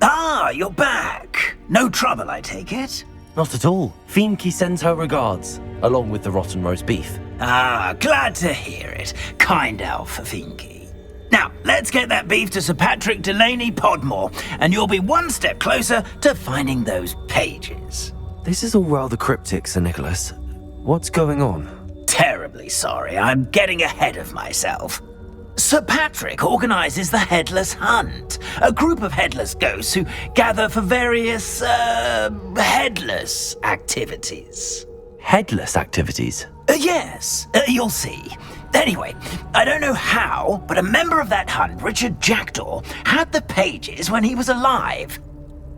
Ah, you're back. No trouble, I take it? Not at all. Finky sends her regards, along with the rotten roast beef. Ah, glad to hear it. Kind elf, Finky. Now, let's get that beef to Sir Patrick Delaney Podmore, and you'll be one step closer to finding those pages. This is all rather cryptic, Sir Nicholas. What's going on? Terribly sorry, I'm getting ahead of myself. Sir Patrick organises the Headless Hunt, a group of headless ghosts who gather for various, headless activities. Headless activities? Yes, you'll see. Anyway, I don't know how, but a member of that hunt, Richard Jackdaw, had the pages when he was alive.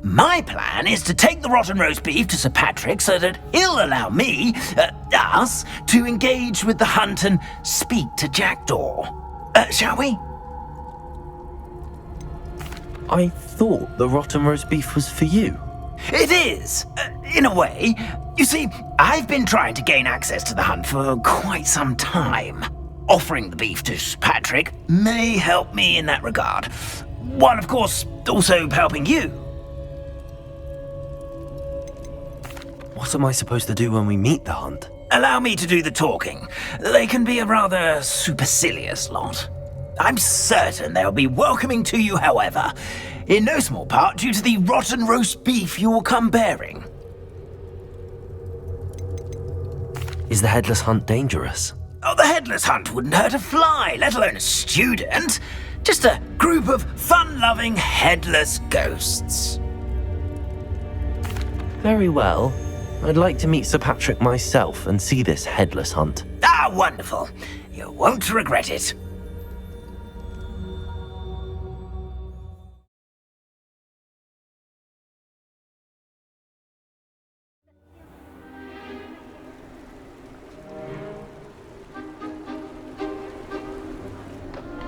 My plan is to take the rotten roast beef to Sir Patrick so that he'll allow me, us, to engage with the hunt and speak to Jackdaw. Shall we? I thought the rotten roast beef was for you. It is, in a way. You see, I've been trying to gain access to the hunt for quite some time. Offering the beef to Sir Patrick may help me in that regard. While, of course, also helping you. What am I supposed to do when we meet the hunt? Allow me to do the talking. They can be a rather supercilious lot. I'm certain they'll be welcoming to you, however, in no small part due to the rotten roast beef you will come bearing. Is the Headless Hunt dangerous? Oh, the Headless Hunt wouldn't hurt a fly, let alone a student. Just a group of fun-loving headless ghosts. Very well. I'd like to meet Sir Patrick myself and see this Headless Hunt. Ah, wonderful. You won't regret it.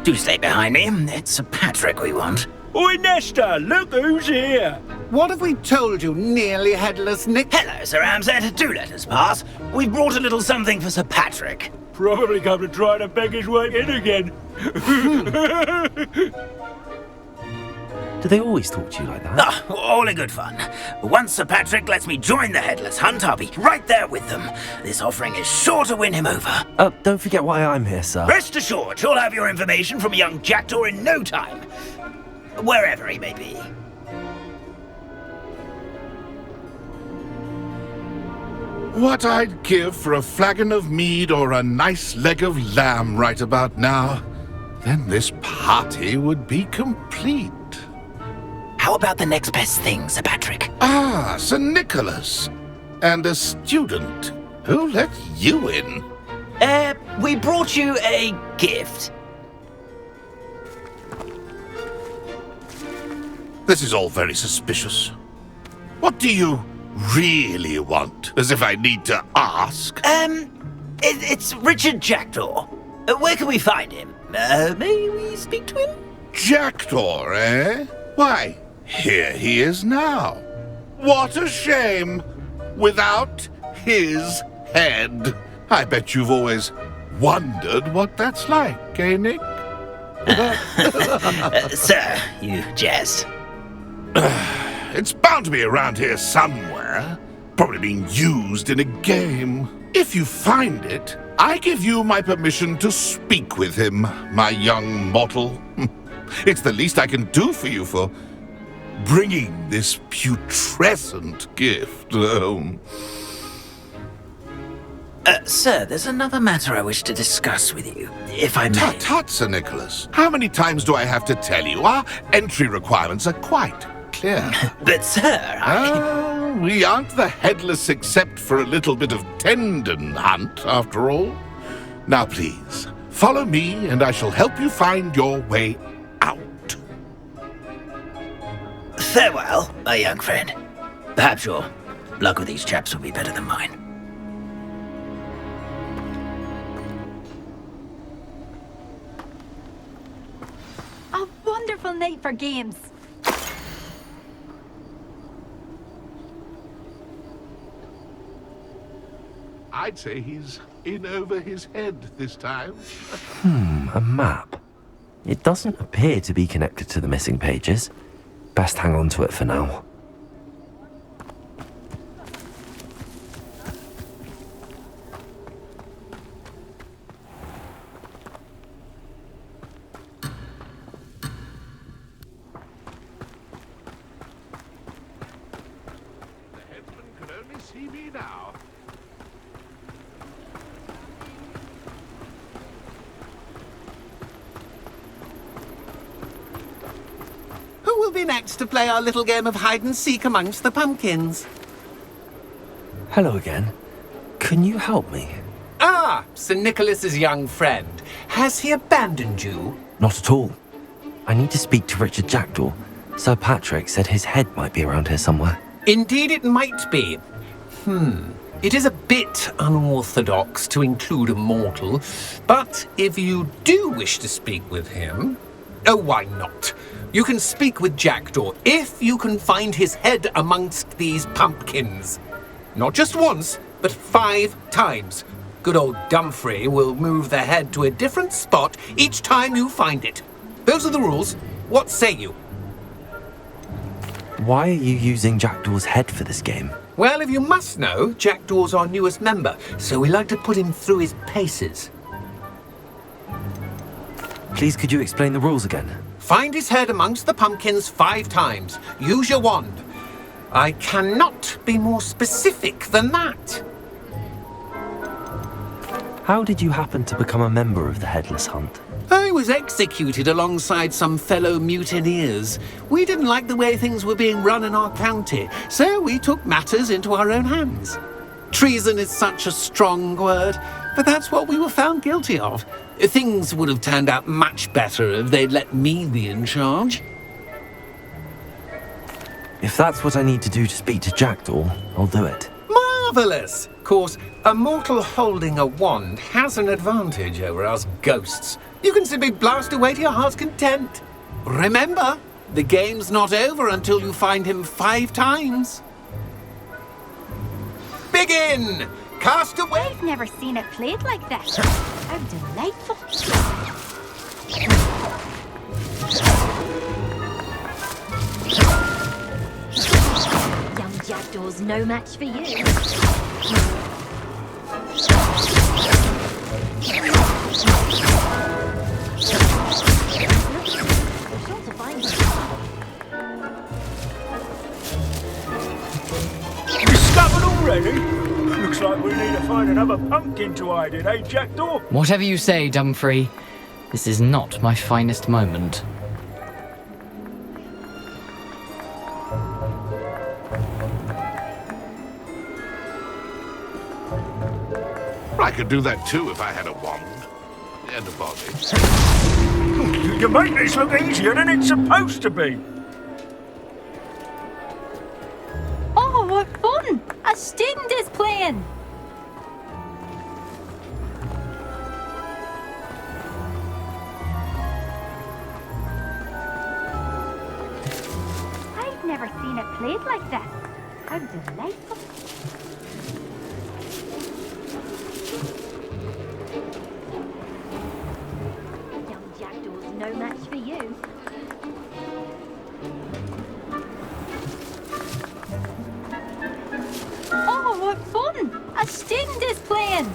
Do stay behind me. It's Sir Patrick we want. Oi, Nesta, look who's here. What have we told you, nearly headless Nick? Hello, Sir Ramsett. Do let us pass. We've brought a little something for Sir Patrick. Probably come to try to beg his way in again. Do they always talk to you like that? Ah, all in good fun. Once Sir Patrick lets me join the Headless Hunt, I'll be right there with them. This offering is sure to win him over. Don't forget why I'm here, sir. Rest assured, you'll have your information from young Jackdaw in no time. Wherever he may be. What I'd give for a flagon of mead or a nice leg of lamb right about now. Then this party would be complete. How about the next best thing, Sir Patrick? Ah, Sir Nicholas. And a student. Who let you in? We brought you a gift. This is all very suspicious. What do you really want? As if I need to ask. It's Richard Jackdaw. Where can we find him? May we speak to him? Jackdaw, eh? Why? here he is now. What a shame! Without his head. I bet you've always wondered what that's like, eh, Nick? Sir, you jest. It's bound to be around here somewhere. Probably being used in a game. If you find it, I give you my permission to speak with him, my young mortal. It's the least I can do for you for bringing this putrescent gift home. Sir, there's another matter I wish to discuss with you, if I may. Tut, Sir Nicholas. How many times do I have to tell you? Our entry requirements are quite clear. But, sir, we aren't the headless except for a little bit of tendon hunt, after all. Now, please, follow me and I shall help you find your way out. Farewell, my young friend. Perhaps your luck with these chaps will be better than mine. A wonderful night for games. I'd say he's in over his head this time. A map. It doesn't appear to be connected to the missing pages. Best hang on to it for now. Who will be next to play our little game of hide-and-seek amongst the pumpkins? Hello again. Can you help me? Ah, Sir Nicholas's young friend. Has he abandoned you? Not at all. I need to speak to Richard Jackdaw. Sir Patrick said his head might be around here somewhere. Indeed it might be. It is a bit unorthodox to include a mortal, but if you do wish to speak with him... Oh, why not? You can speak with Jackdaw if you can find his head amongst these pumpkins. Not just once, but 5 times. Good old Dumfrey will move the head to a different spot each time you find it. Those are the rules. What say you? Why are you using Jackdaw's head for this game? Well, if you must know, Jackdaw's our newest member, so we like to put him through his paces. Please, could you explain the rules again? Find his head amongst the pumpkins 5 times. Use your wand. I cannot be more specific than that. How did you happen to become a member of the Headless Hunt? I was executed alongside some fellow mutineers. We didn't like the way things were being run in our county, so we took matters into our own hands. Treason is such a strong word, but that's what we were found guilty of. Things would have turned out much better if they'd let me be in charge. If that's what I need to do to speak to Jackdaw, I'll do it. Marvellous! Of course, a mortal holding a wand has an advantage over us ghosts. You can simply blast away to your heart's content. Remember, the game's not over until you find him 5 times. Begin! Cast away! I've never seen it played like this. How delightful. Young Jackdaw's no match for you. Discovered already? Looks like we need to find another pumpkin to hide in, eh, Jackdaw? Whatever you say, Dumfrey. This is not my finest moment. I could do that too if I had a wand. And a body. You make this look easier than it's supposed to be. Oh, what fun! A student is playing. I never seen it played like this. How delightful. Young Jackdaw's no match for you. Oh, what fun! A student is playing!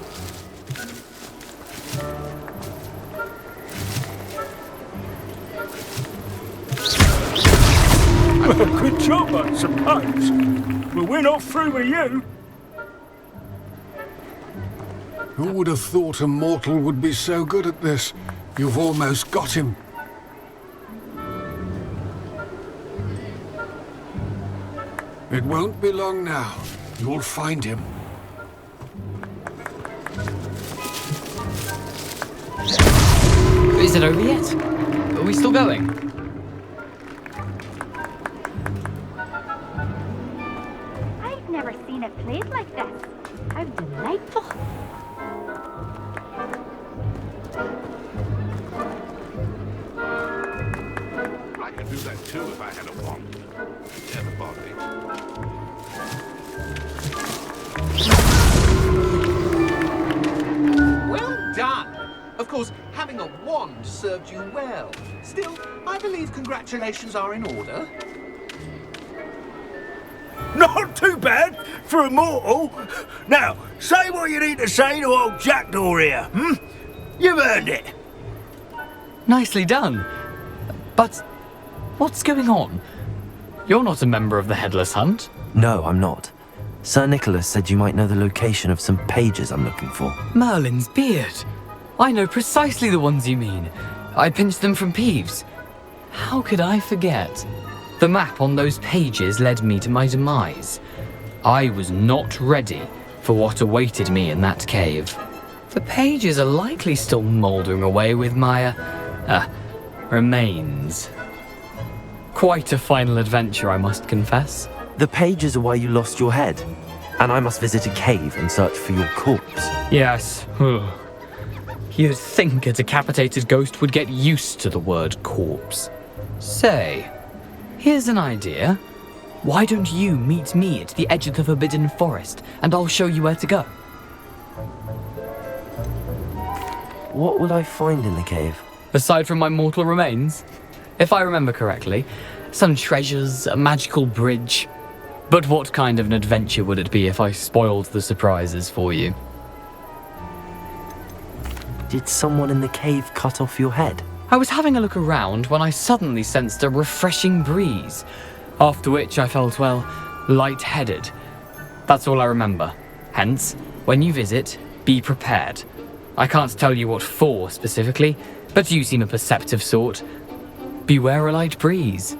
Well, good job, I suppose. But we're not through with you. Who would have thought a mortal would be so good at this? You've almost got him. It won't be long now. You'll find him. Is it over yet? Are we still going? I've never seen it played like this. How delightful. I could do that too if I had a wand. Everybody. Well done! Of course, having a wand served you well. Still, I believe congratulations are in order. Not too bad for a mortal. Now, say what you need to say to old Jackdaw here, hmm? You've earned it. Nicely done. But what's going on? You're not a member of the Headless Hunt. No, I'm not. Sir Nicholas said you might know the location of some pages I'm looking for. Merlin's beard. I know precisely the ones you mean. I pinched them from Peeves. How could I forget? The map on those pages led me to my demise. I was not ready for what awaited me in that cave. The pages are likely still mouldering away with my, remains. Quite a final adventure, I must confess. The pages are why you lost your head, and I must visit a cave and search for your corpse. Yes. You'd think a decapitated ghost would get used to the word corpse. Say, here's an idea. Why don't you meet me at the edge of the Forbidden Forest, and I'll show you where to go? What will I find in the cave? Aside from my mortal remains? If I remember correctly, some treasures, a magical bridge. But what kind of an adventure would it be if I spoiled the surprises for you? Did someone in the cave cut off your head? I was having a look around when I suddenly sensed a refreshing breeze, after which I felt, well, lightheaded. That's all I remember. Hence, when you visit, be prepared. I can't tell you what for specifically, but you seem a perceptive sort. Beware a light breeze.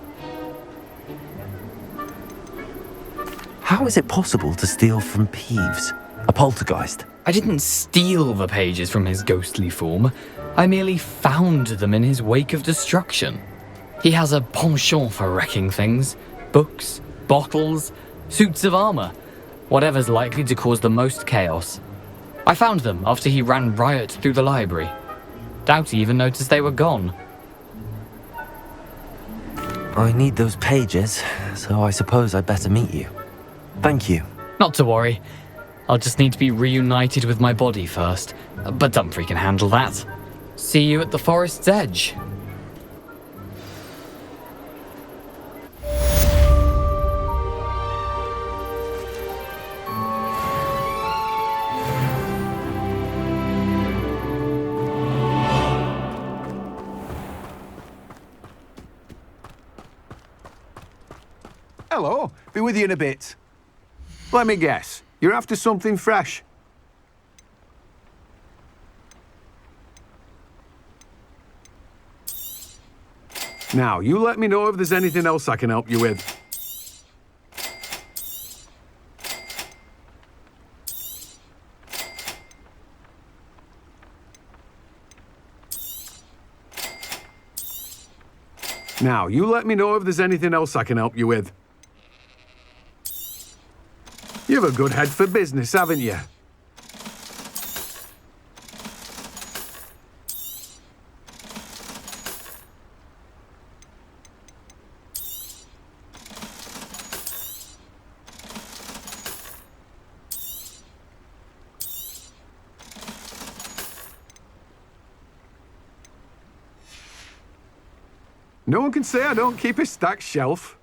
How is it possible to steal from Peeves, a poltergeist? I didn't steal the pages from his ghostly form. I merely found them in his wake of destruction. He has a penchant for wrecking things. Books, bottles, suits of armor. Whatever's likely to cause the most chaos. I found them after he ran riot through the library. Doubt he even noticed they were gone. I need those pages, so I suppose I'd better meet you. Thank you. Not to worry. I'll just need to be reunited with my body first. But Dumfries can handle that. See you at the forest's edge. Hello, be with you in a bit. Let me guess, you're after something fresh? Now, you let me know if there's anything else I can help you with. Now, you let me know if there's anything else I can help you with. You've a good head for business, haven't you? No one can say I don't keep a stacked shelf.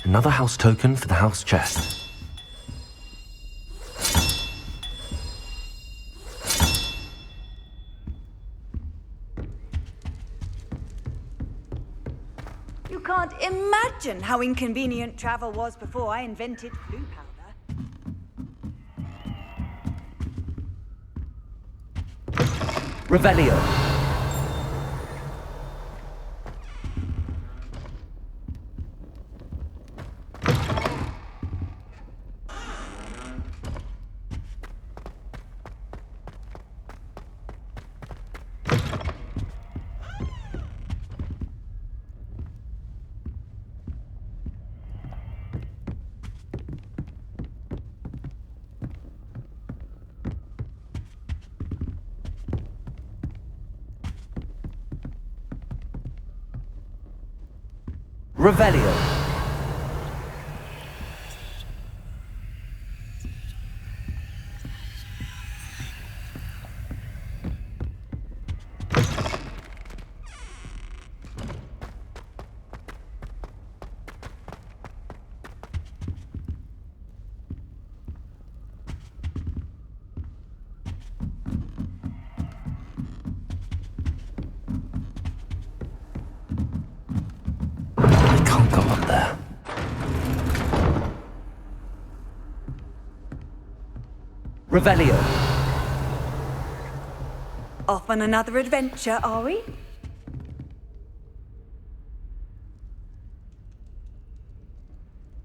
Another house token for the house chest. You can't imagine how inconvenient travel was before I invented blue powder. Revelio. Revelio. Revelio. Off on another adventure, are we?